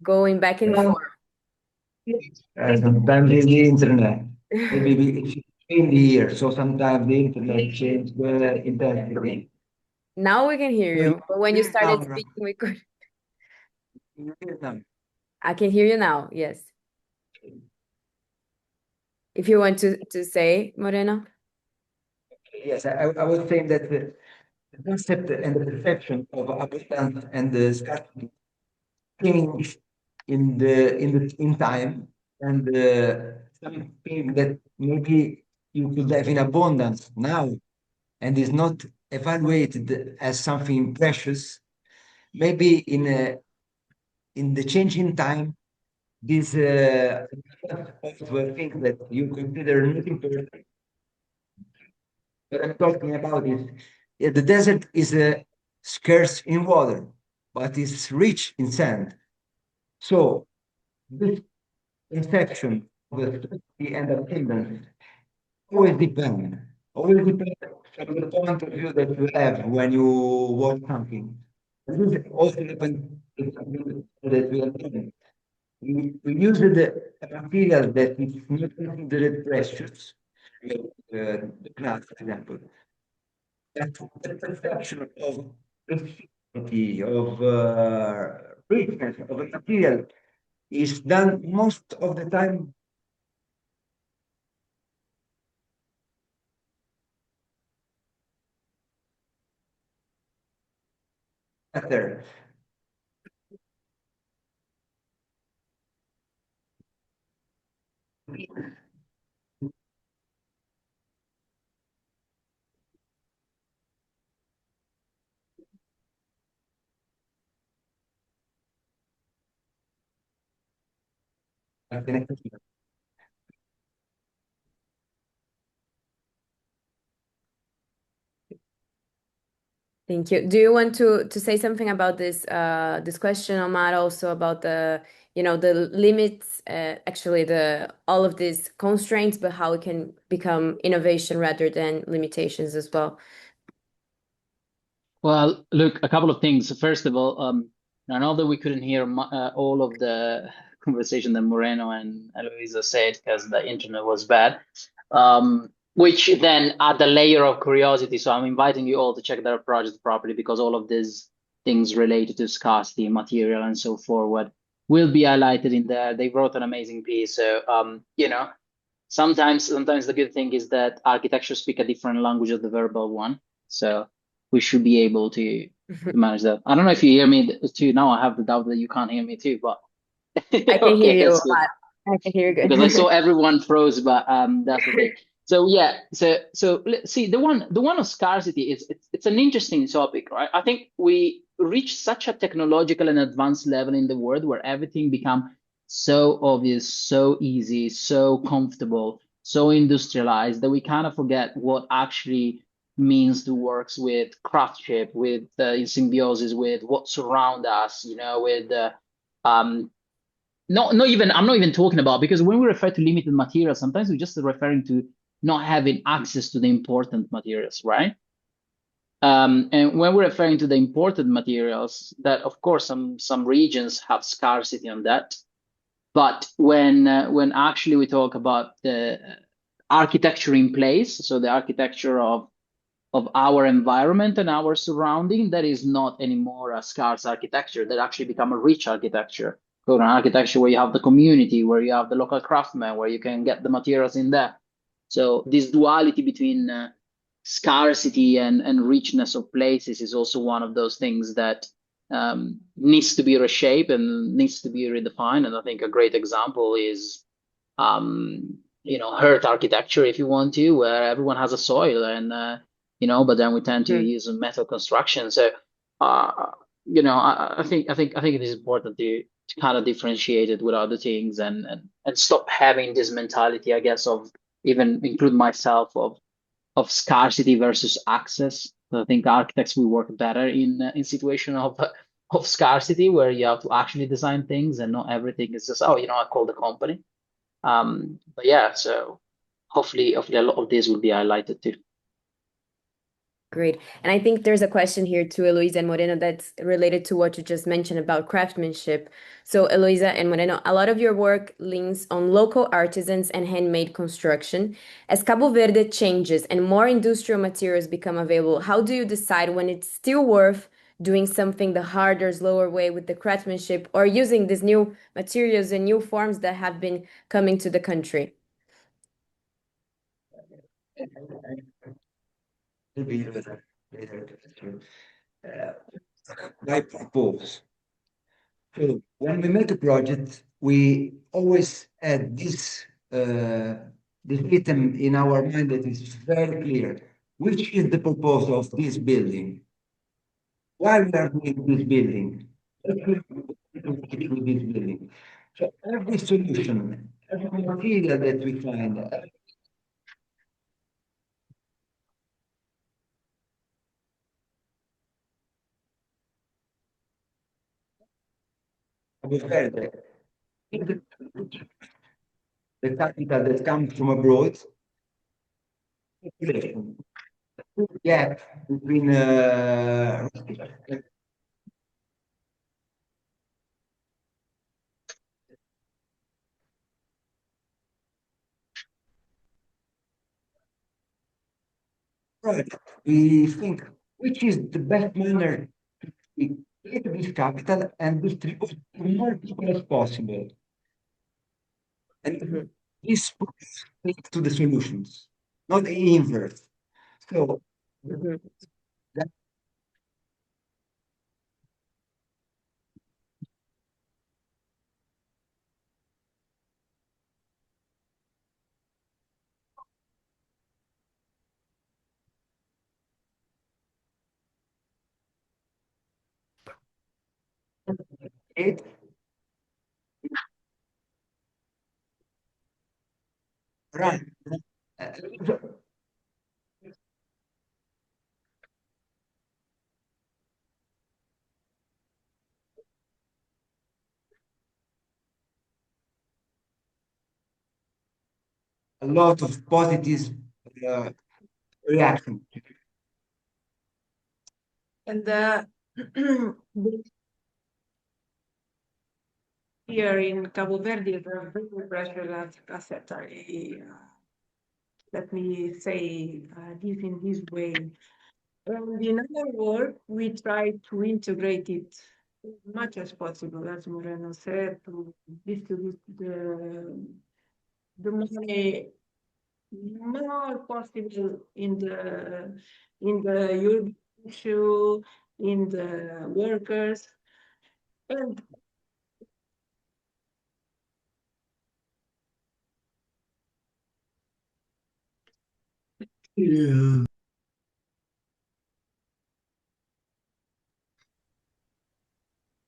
going back and forth. Sometimes it's the internet. Maybe it's in the ear, so sometimes the internet changes the intensity. Now we can hear you, but when you started Now, speaking, we could. you hear them. I can hear you now. Yes. If you want to say, Moreno. Yes, I was saying that the concept and the perception of abundance and the scarcity change in time, and something that maybe you could have in abundance now and is not evaluated as something precious, maybe in the changing time, this of things that you consider not important. What I'm talking about is the desert is scarce in water, but is rich in sand. So this conception of the scarcity and abundance always depend on the point of view that you have when you watch something. This also depends on something that we are doing. We use a material that is not considered precious, the glass, for example. That the perception of preciosity, of richness of a material is done most of the time better. Thank you. Do you want to say something about this question, Omar, also about the limits, actually the all of these constraints, but how it can become innovation rather than limitations as well? Well, look, a couple of things. First of all, I know that we couldn't hear all of the conversation that Moreno and Eloisa said because the internet was bad, which then add a layer of curiosity. So I'm inviting you all to check their project properly because all of these things related to scarcity, material, and so forward will be highlighted in there. They wrote an amazing piece. So, sometimes the good thing is that architecture speak a different language of the verbal one. So we should be able to manage that. I don't know if you hear me too. Now I have the doubt that you can't hear me too, but I can hear okay, you, that's good Omar. I can hear you because I good. saw everyone froze, but that's the thing. So yeah, so let's see the one of scarcity is it's an interesting topic, right? I think we reach such a technological and advanced level in the world where everything become so obvious, so easy, so comfortable, so industrialized that we kind of forget what actually means to works with craftsmanship, with in symbiosis with what surround us, with um, not even I'm not even talking about because when we refer to limited materials, sometimes we're just referring to not having access to the important materials, right? And when we're referring to the imported materials, that of course some regions have scarcity on that. But when actually we talk about the architecture in place, so the architecture of our environment and our surrounding, that is not anymore a scarce architecture. That actually become a rich architecture. So an architecture where you have the community, where you have the local craftsmen, where you can get the materials in there. So this duality between scarcity and richness of places is also one of those things that needs to be reshaped and needs to be redefined. And I think a great example is earth architecture, if you want to, where everyone has a soil and but then we tend to use metal construction. So uh, I think it is important to kind of differentiate it with other things and stop having this mentality, I guess, of even include myself of scarcity versus access. So I think architects will work better in situation of scarcity where you have to actually design things and not everything is just I call the company. But yeah, so hopefully a lot of this will be highlighted too. Great. And I think there's a question here to Eloisa and Moreno that's related to what you just mentioned about craftsmanship. So, Eloisa and Moreno, a lot of your work leans on local artisans and handmade construction. As Cabo Verde changes and more industrial materials become available, how do you decide when it's still worth doing something the harder, slower way with the craftsmanship or using these new materials and new forms that have been coming to the country? I propose. So when we make a project, we always add this item in our mind that is very clear. Which is the purpose of this building? Why we are doing this building? What we do with this building? So every solution, every material that we find, we felt that the capital that comes from abroad, population, gap between right. We think which is the best manner to take this capital and distribute to more people as possible. And Mhm, this puts it to the solutions, not the inverse. So mhm. that it Right. A lot of positive uh, reaction. And here in Cabo Verde, is a very precious asset. Let me say this in this way. And in our work, we try to integrate it as much as possible, as Moreno said, to distribute the money more possible in the urban issue, in the workers, and Yeah.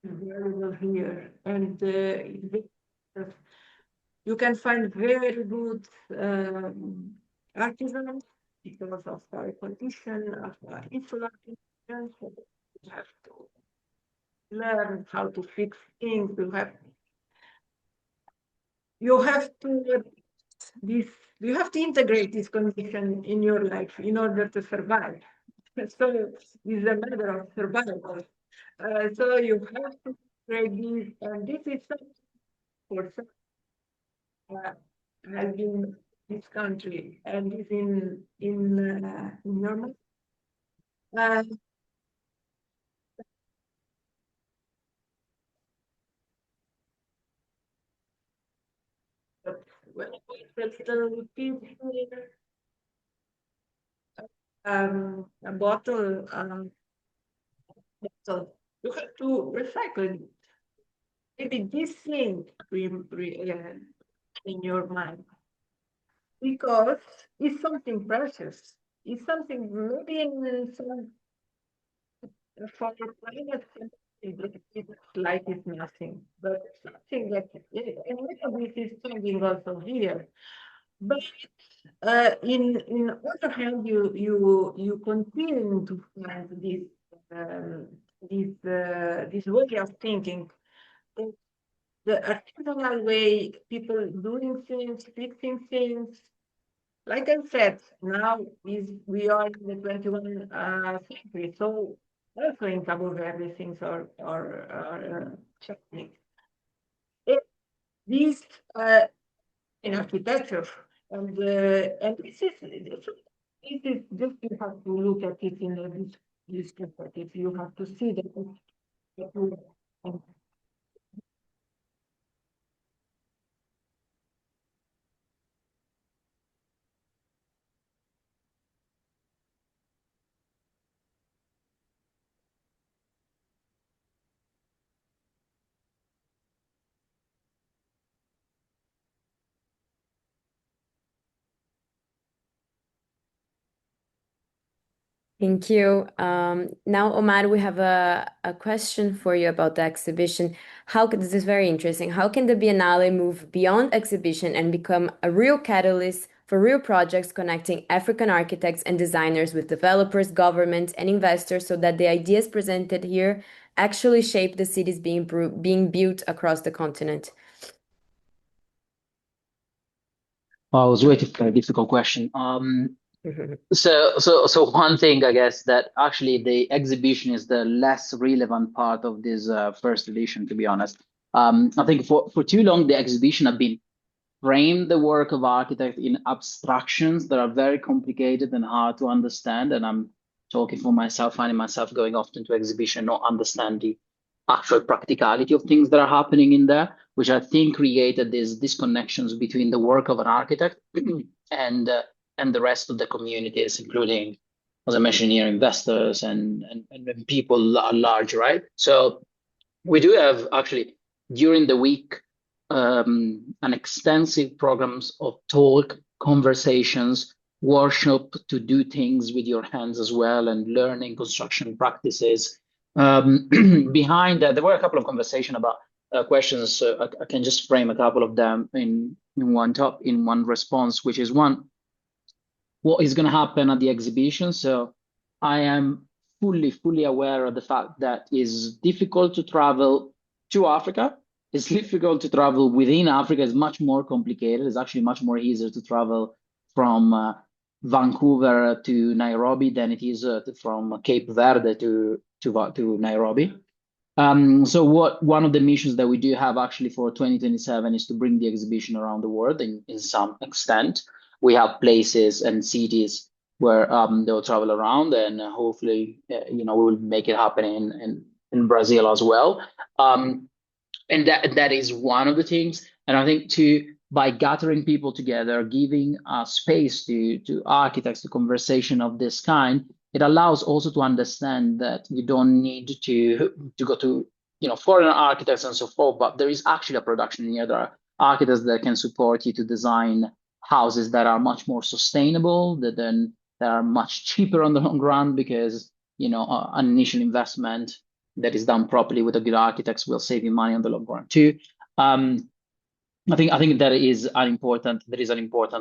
available here. And you can find very good artisans because of our condition, of our insular conditions. You have to learn how to fix things. You have to this you have to integrate this condition in your life in order to survive. So it's a matter of survival. So you have to integrate this, and this is something for some has been this country and is in your mind. Uh, but that's the piece here, a bottle, bottle. You have to recycle it. Maybe this thing in your mind because it's something precious. It's something maybe in some for the planet life is nothing, but something that and maybe this is changing also here. But in other hand, you continue to find um, this way of thinking. The artisanal way, people doing things, fixing things. Like I said, now is we are in the 21st century, so also in Cabo Verde things are changing. These in architecture, and this is just you have to look at it in this perspective. You have to see that. Thank you. Now, Omar, we have a question for you about the exhibition. This is very interesting. How can the Biennale move beyond exhibition and become a real catalyst for real projects connecting African architects and designers with developers, governments, and investors so that the ideas presented here actually shape the cities being built across the continent? I was waiting for a difficult question. So one thing, I guess, that actually the exhibition is the less relevant part of this first edition, to be honest. I think for too long, the exhibition have been framed the work of architect in abstractions that are very complicated and hard to understand. And I'm talking for myself, finding myself going often to exhibition, not understand the actual practicality of things that are happening in there, which I think created these disconnections between the work of an architect and the rest of the communities, including, as I mentioned here, investors and people at large, right? So we do have actually during the week an extensive programs of talk, conversations, workshop to do things with your hands as well, and learning construction practices. Behind that, there were a couple of conversation about questions. So I can just frame a couple of them in one response, which is one, what is going to happen at the exhibition. So I am fully aware of the fact that it's difficult to travel to Africa. It's difficult to travel within Africa. It's much more complicated. It's actually much more easier to travel from Vancouver to Nairobi than it is from Cape Verde to Nairobi. So one of the missions that we do have actually for 2027 is to bring the exhibition around the world in some extent. We have places and cities where they'll travel around, and hopefully, we will make it happen in Brazil as well. And that is one of the things. And I think by gathering people together, giving space to architects, to conversation of this kind, it allows also to understand that you don't need to go to foreign architects and so forth, but there is actually a production here. There are architects that can support you to design houses that are much more sustainable, that are much cheaper on the long run, because an initial investment that is done properly with a good architects will save you money on the long run too. I think that is an important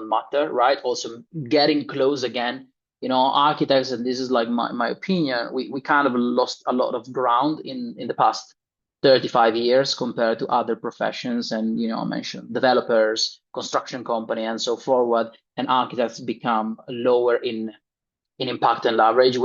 matter, right? Also getting close again, architects, and this is like my opinion, we kind of lost a lot of ground in the past 35 years compared to other professions. And I mentioned developers, construction company, and so forward, and architects become lower in impact and leverage.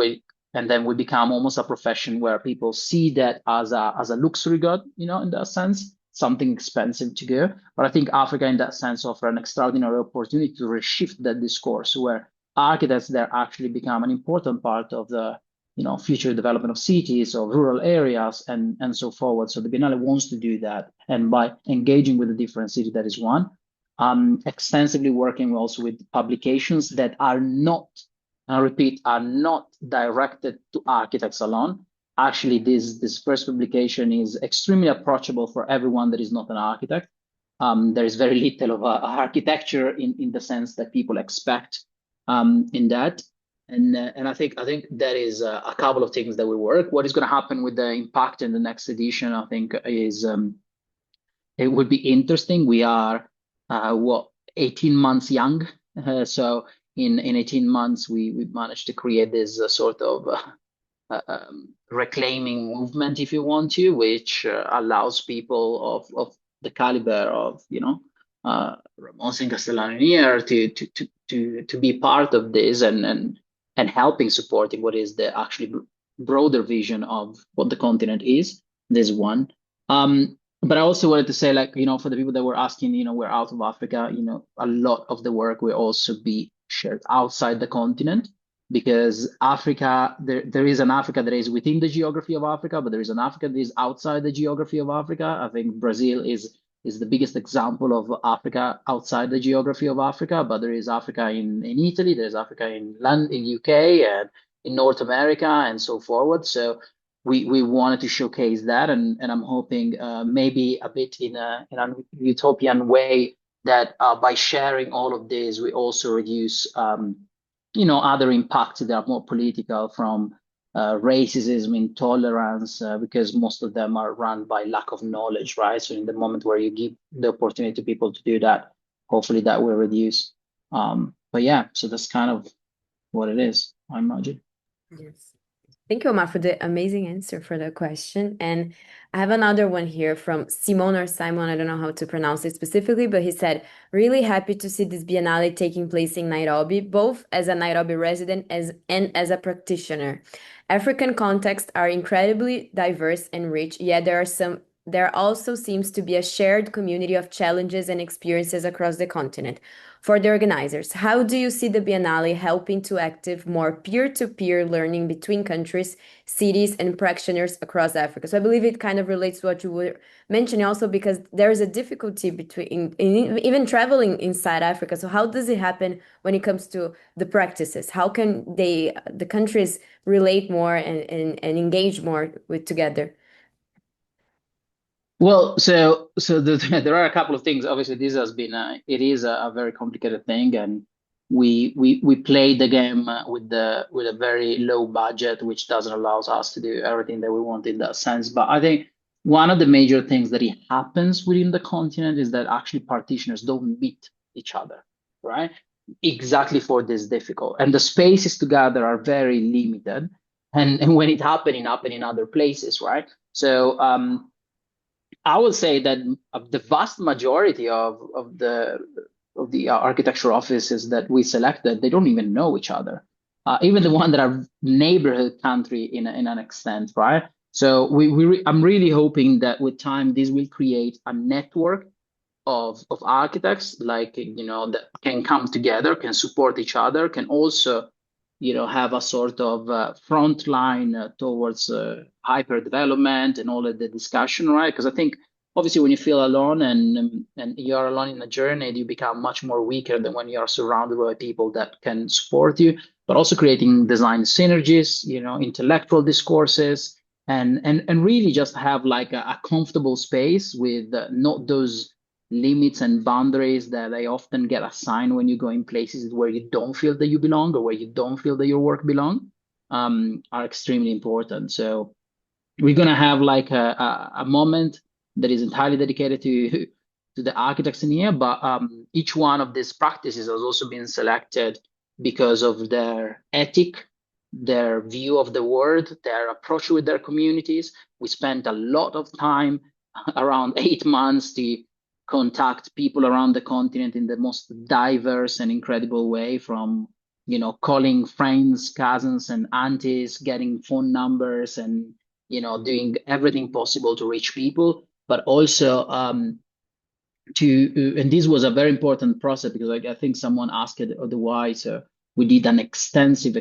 And then we become almost a profession where people see that as a luxury good, in that sense, something expensive to go. But I think Africa, in that sense, offer an extraordinary opportunity to reshift that discourse, where architects there actually become an important part of the future development of cities or rural areas and so forward. So the Biennale wants to do that, and by engaging with the different cities, that is one. Extensively working also with publications that are not, and I repeat, are not directed to architects alone. Actually, this first publication is extremely approachable for everyone that is not an architect. There is very little of architecture in the sense that people expect in that. And I think that is a couple of things that will work. What is going to happen with the impact in the next edition, I think, is it would be interesting. We are 18 months young, so in 18 months we managed to create this sort of reclaiming movement, if you want to, which allows people of the caliber of Ramos Castellano here to be part of this and helping supporting what is the actually broader vision of what the continent is. This one. But I also wanted to say, for the people that were asking, we're out of Africa, a lot of the work will also be shared outside the continent, because Africa, there is an Africa that is within the geography of Africa, but there is an Africa that is outside the geography of Africa. I think Brazil is the biggest example of Africa outside the geography of Africa, but there is Africa in Italy, there's Africa in UK and in North America and so forward. So we wanted to showcase that, and I'm hoping maybe a bit in a utopian way that by sharing all of this, we also reduce other impacts that are more political, from racism, intolerance, because most of them are run by lack of knowledge, right? So in the moment where you give the opportunity to people to do that, hopefully that will reduce. But yeah, so that's kind of what it is, I imagine. Yes. Thank you, Omar, for the amazing answer for the question. And I have another one here from Simon or Simon. I don't know how to pronounce it specifically, but he said, really happy to see this Biennale taking place in Nairobi, both as a Nairobi resident and as a practitioner. African contexts are incredibly diverse and rich, yet there also seems to be a shared community of challenges and experiences across the continent. For the organizers, how do you see the Biennale helping to active more peer-to-peer learning between countries, cities, and practitioners across Africa? So I believe it kind of relates to what you were mentioning also, because there is a difficulty in even traveling inside Africa. So how does it happen when it comes to the practices? How can the countries relate more and engage more together? Well, so there are a couple of things. Obviously, this has been it is a very complicated thing, and we played the game with a very low budget, which doesn't allow us to do everything that we want in that sense. But I think one of the major things that it happens within the continent is that actually partitioners don't meet each other, right? Exactly for this difficult. And the spaces together are very limited. And when it happened in other places, right? So I would say that the vast majority of the architecture offices that we selected, they don't even know each other. Even the one that are neighborhood country in an extent, right? So I'm really hoping that with time this will create a network of architects, like, that can come together, can support each other, can also, have a sort of front line towards hyper development and all of the discussion, right? Because I think obviously when you feel alone and you're alone in a journey, you become much more weaker than when you are surrounded by people that can support you, but also creating design synergies, intellectual discourses, and really just have like a comfortable space with not those limits and boundaries that I often get assigned when you go in places where you don't feel that you belong or where you don't feel that your work belong, are extremely important. So we're gonna have like a moment that is entirely dedicated to the architects in here, but each one of these practices has also been selected because of their ethic, their view of the world, their approach with their communities. We spent a lot of time, around 8 months, to contact people around the continent in the most diverse and incredible way, from calling friends, cousins, and aunties, getting phone numbers, and doing everything possible to reach people, but also and this was a very important process because I think someone asked it otherwise. We did an extensive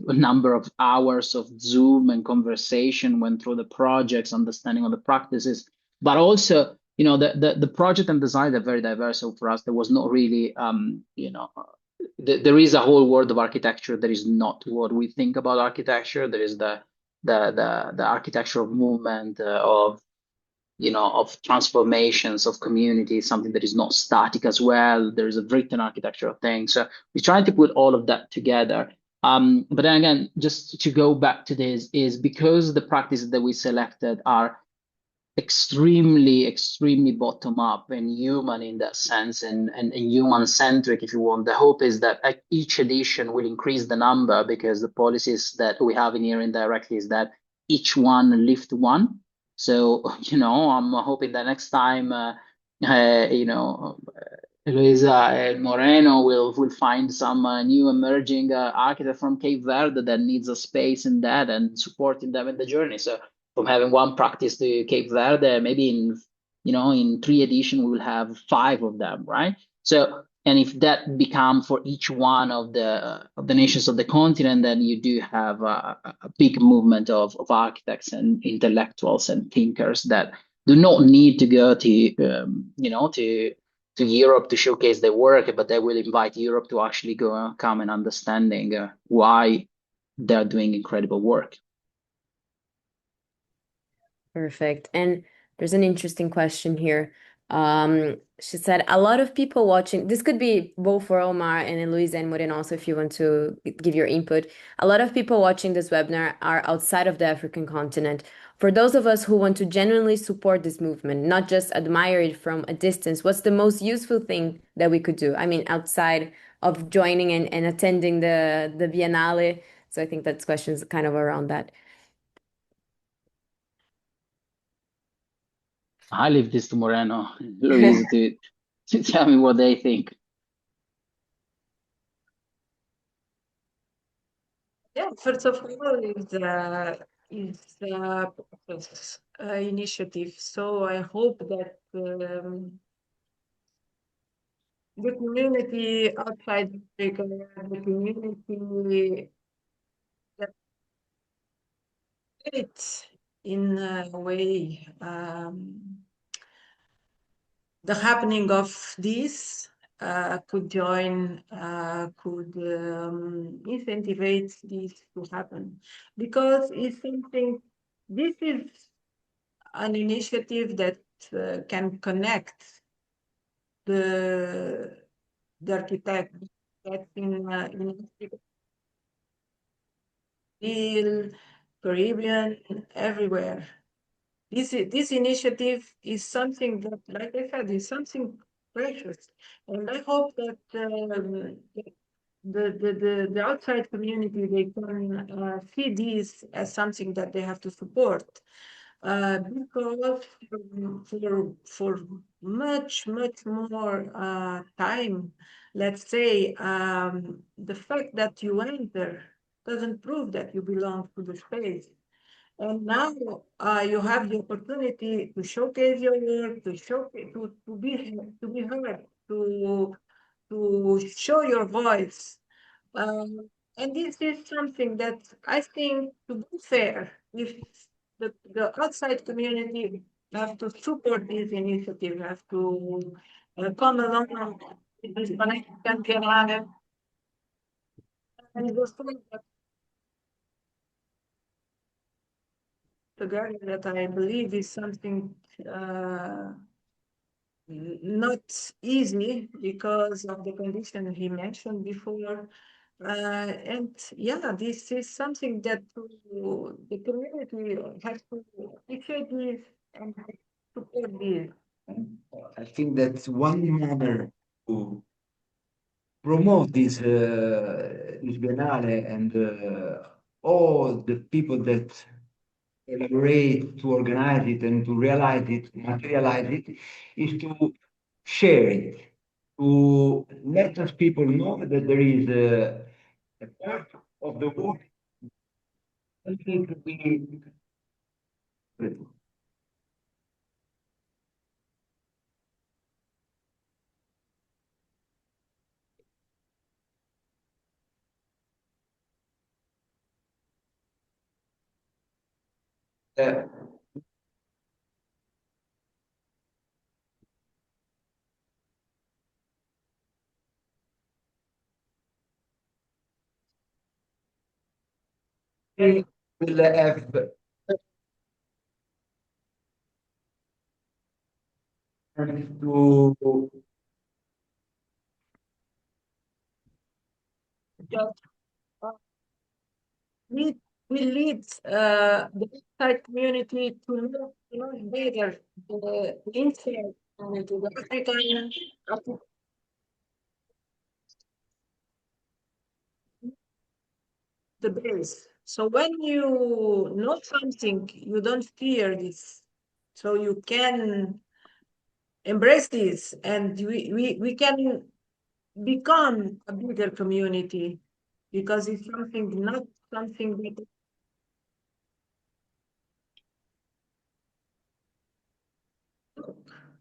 number of hours of Zoom and conversation, went through the projects, understanding of the practices, but also, the project and design are very diverse. So for us, there was not really, there is a whole world of architecture that is not what we think about architecture. There is the architectural movement of transformations of communities, something that is not static as well. There's a written architectural thing. So we're trying to put all of that together. But then again, just to go back to this, is because the practices that we selected are extremely bottom up and human in that sense, and human centric, if you want. The hope is that each edition will increase the number, because the policies that we have in here indirectly is that each one lift one. So, I'm hoping that next time, Eloisa and Moreno will find some new emerging architect from Cape Verde that needs a space in that and supporting them in the journey. So from having one practice to Cape Verde, maybe in 3 editions we will have 5 of them, right? So, and if that become for each one of the nations of the continent, then you do have a big movement of architects and intellectuals and thinkers that do not need to go to Europe to showcase their work, but they will invite Europe to actually come and understanding why they're doing incredible work. Perfect. And there's an interesting question here. She said, a lot of people watching, this could be both for Omar and Eloisa and Moreno also, if you want to give your input. A lot of people watching this webinar are outside of the African continent. For those of us who want to genuinely support this movement, not just admire it from a distance, what's the most useful thing that we could do? I mean, outside of joining and attending the Biennale. So I think that's questions kind of around that. I leave this to Moreno and Luis to tell me what they think. Yeah, first of all, is process initiative. So I hope that the community outside Africa, the community that it's in a way the happening of this could join, could incentivize this to happen, because it's something. This is an initiative that can connect the architect that's in Africa, Caribbean, everywhere. this initiative is something that, like I said, is something precious, and I hope that the outside community, they can see this as something that they have to support, because for much more time, let's say, the fact that you enter doesn't prove that you belong to the space. And now you have the opportunity to showcase your work, to be heard, to show your voice. And this is something that I think, to be fair, if the outside community have to support this initiative, have to come along with this Pan-African Biennale, and the fact that together, that I believe is something not easy because of the condition he mentioned before. And yeah, this is something that the community has to appreciate this and support this. And I think that one manner to promote this Biennale and all the people that collaborate to organize it and to realize it, materialize it, is to share it, to let us people know that there is a part of the world that needs to be uh, we will have to Just lead, we lead the inside community to know better the inside community, the African, the base. So when you know something, you don't fear this. So you can embrace this, and we can become a bigger community, because it's something, not something that,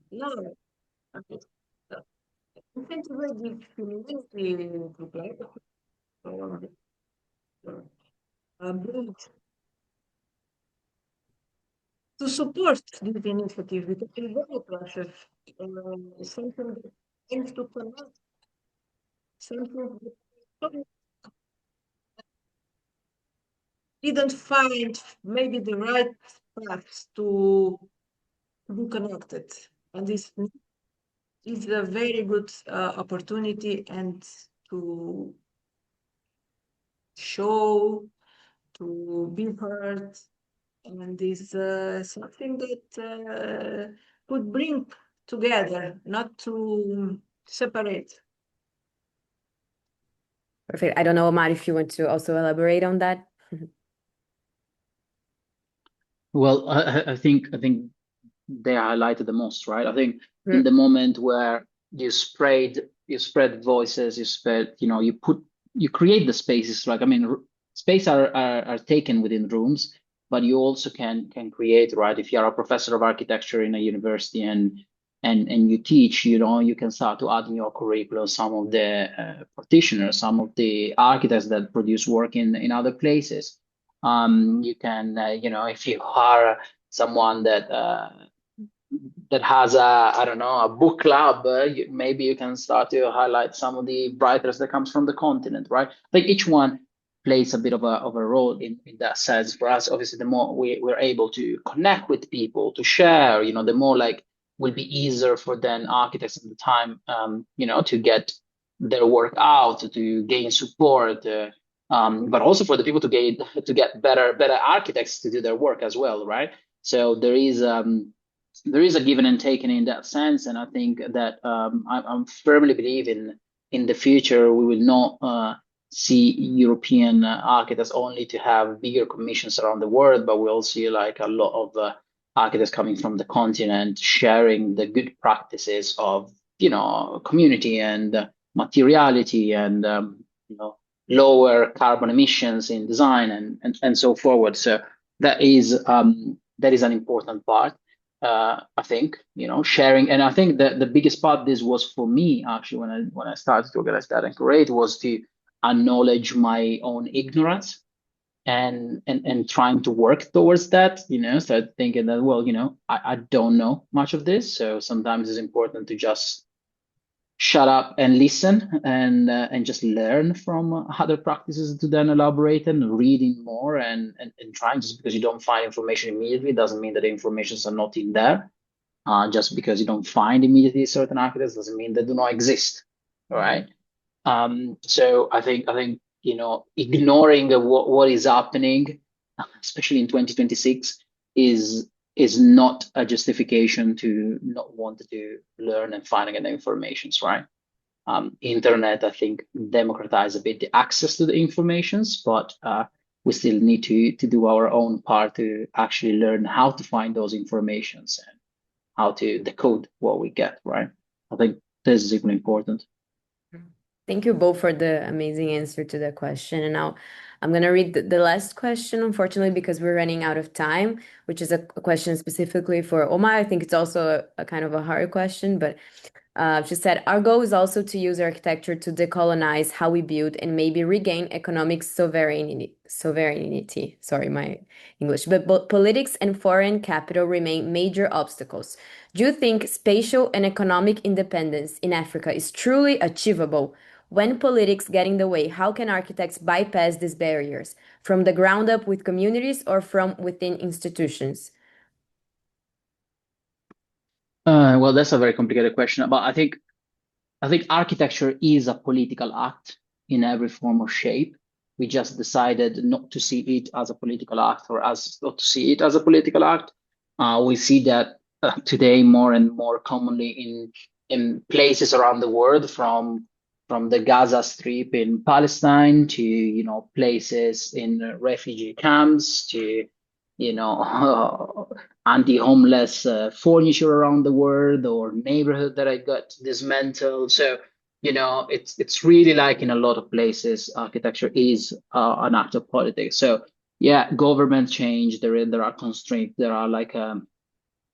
no, incentivize this community to play, build, to support this initiative, because it's very precious, something that aims to connect, something that didn't find maybe the right path to be connected. And this is a very good opportunity, and to show, to be heard, and is something that could bring together, not to separate. Perfect. I don't know, Omar, if you want to also elaborate on that. Well, I think they highlighted the most, right? I think Mm. in the moment where you spread voices, you create the spaces. Like, I mean, space are taken within rooms, but you also can create, right? If you are a professor of architecture in a university and you teach, you can start to add in your curriculum some of the practitioners, some of the architects that produce work in other places. You can, if you are someone that has I don't know, a book club, maybe you can start to highlight some of the writers that comes from the continent, right? Like each one plays a bit of a role in that sense. For us, obviously, the more we're able to connect with people, to share, the more like will be easier for then architects at the time, to get their work out, to gain support, but also for the people to get better architects to do their work as well, right? So there is a given and taken in that sense, and I think that I firmly believe in the future we will not see European architects only to have bigger commissions around the world, but we'll see like a lot of architects coming from the continent sharing the good practices of community and materiality and lower carbon emissions in design and so forward. So that is an important part. I think sharing, and I think that the biggest part this was for me actually when I started to organize that and create was to acknowledge my own ignorance and trying to work towards that. Start thinking that I don't know much of this, so sometimes it's important to just shut up and listen and just learn from other practices to then elaborate and reading more and trying. Just because you don't find information immediately doesn't mean that the informations are not in there. Just because you don't find immediately certain architects doesn't mean they do not exist. All right. So I think ignoring what is happening, especially in 2026, is not a justification to not want to learn and finding the informations, right? Internet, I think, democratize a bit the access to the informations, but we still need to do our own part to actually learn how to find those informations and how to decode what we get, right? I think this is even important. Thank you both for the amazing answer to the question. And now I'm going to read the last question, unfortunately, because we're running out of time, which is a question specifically for Omar. I think it's also a kind of a hard question, but she said, our goal is also to use architecture to decolonize how we build and maybe regain economic sovereignty. Sorry, my English. But politics and foreign capital remain major obstacles. Do you think spatial and economic independence in Africa is truly achievable? When politics get in the way, how can architects bypass these barriers? From the ground up with communities or from within institutions? Well, that's a very complicated question, but I think architecture is a political act in every form or shape. We just decided not to see it as a political act or not to see it as a political act. We see that today more and more commonly in places around the world, from the Gaza Strip in Palestine to places in refugee camps to anti-homeless furniture around the world, or neighborhood that I got dismantled. So it's really like in a lot of places architecture is an act of politics. So yeah, government change, there are constraints, there are like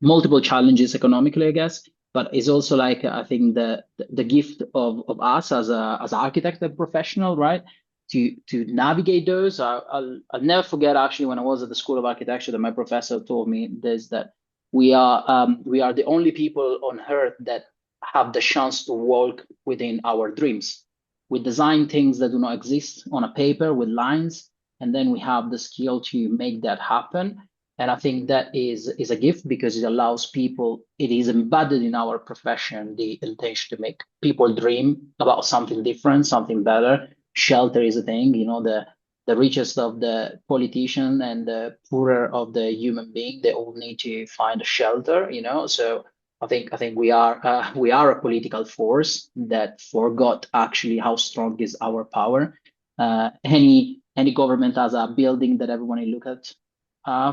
multiple challenges economically, I guess, but it's also like I think the gift of us as an architect and professional, right? To navigate those. I'll never forget actually when I was at the School of Architecture that my professor told me this, that we are the only people on earth that have the chance to walk within our dreams. We design things that do not exist on a paper with lines, and then we have the skill to make that happen. And I think that is a gift because it allows people, it is embedded in our profession, the intention to make people dream about something different, something better. Shelter is a thing, the richest of the politician and the poorer of the human being, they all need to find a shelter, So I think we are a political force that forgot actually how strong is our power. Any government has a building that everyone look at.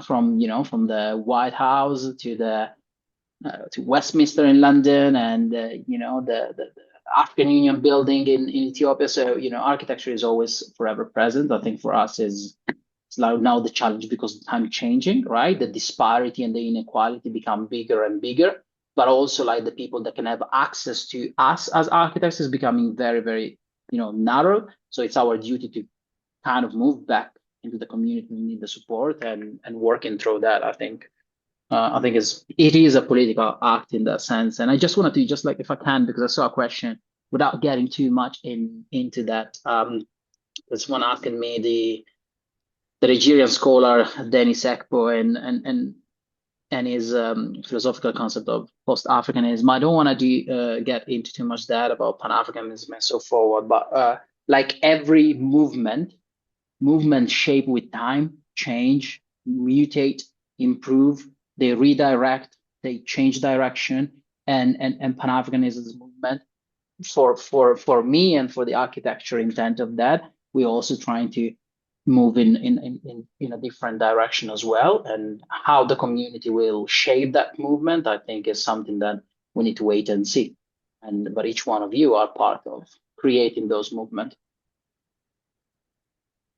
From the White House to Westminster in London, and the African Union building in Ethiopia. So architecture is always forever present. I think for us it's now the challenge because time changing, right? The disparity and the inequality become bigger and bigger, but also like the people that can have access to us as architects is becoming very, very narrow. So it's our duty to kind of move back into the community. We need the support and working through that. I think it is a political act in that sense. And I just wanted to like, if I can, because I saw a question without getting too much into that. There's one asking me the Nigerian scholar Denis Ekpo and his philosophical concept of post-Africanism. I don't want to get into too much that about Pan-Africanism and so forward, but like every movement shape with time, change, mutate, improve, they redirect, they change direction, and Pan-Africanism movement for me and for the architecture intent of that, we're also trying to move in a different direction as well. And how the community will shape that movement, I think, is something that we need to wait and see. But each one of you are part of creating those movements.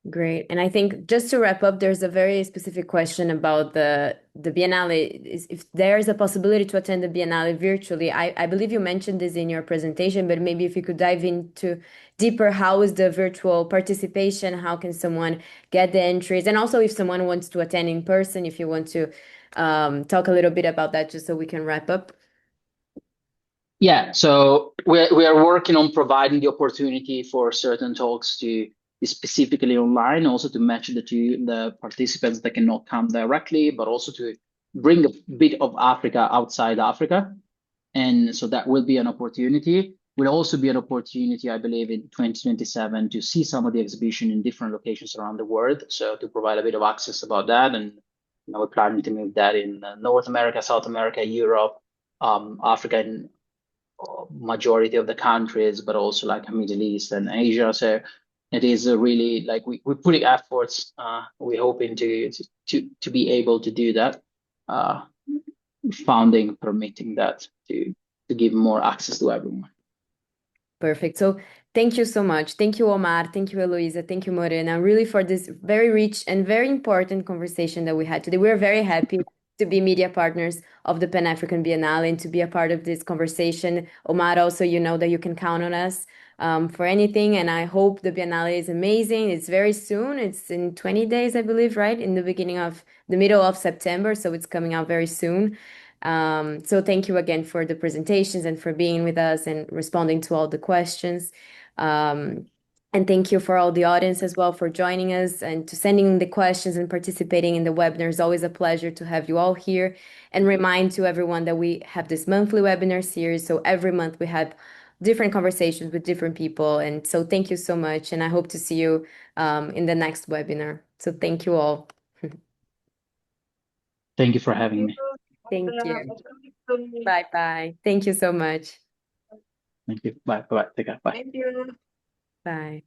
Great. And I think just to wrap up, there's a very specific question about the Biennale. If there's a possibility to attend the Biennale virtually, I believe you mentioned this in your presentation, but maybe if you could dive into deeper, how is the virtual participation? How can someone get the entries? And also if someone wants to attend in person, if you want to talk a little bit about that, just so we can wrap up. Yeah, so we are working on providing the opportunity for certain talks to be specifically online, also to match the participants that cannot come directly, but also to bring a bit of Africa outside Africa. And so that will be an opportunity. Will also be an opportunity, I believe, in 2027 to see some of the exhibition in different locations around the world. So to provide a bit of access about that. And we're planning to move that in North America, South America, Europe, Africa, and majority of the countries, but also like Middle East and Asia. So it is a really like we're putting efforts. We're hoping to be able to do that. Funding permitting that to give more access to everyone. Perfect. So thank you so much. Thank you, Omar. Thank you, Eloisa. Thank you, Morena, really for this very rich and very important conversation that we had today. We're very happy to be media partners of the Pan-African Biennale and to be a part of this conversation. Omar, also, you know that you can count on us for anything. And I hope the Biennale is amazing. It's very soon. It's in 20 days, I believe, right? In the middle of September. So it's coming out very soon. So thank you again for the presentations and for being with us and responding to all the questions. And thank you for all the audience as well for joining us and to sending the questions and participating in the webinar. It's always a pleasure to have you all here, and remind to everyone that we have this monthly webinar series. So every month we have different conversations with different people. And so thank you so much. And I hope to see you in the next webinar. So thank you all. Thank you for having me. Thank you. Bye bye. Thank you so much. Thank you. Bye. Bye. Take care. Bye. Thank you. Bye.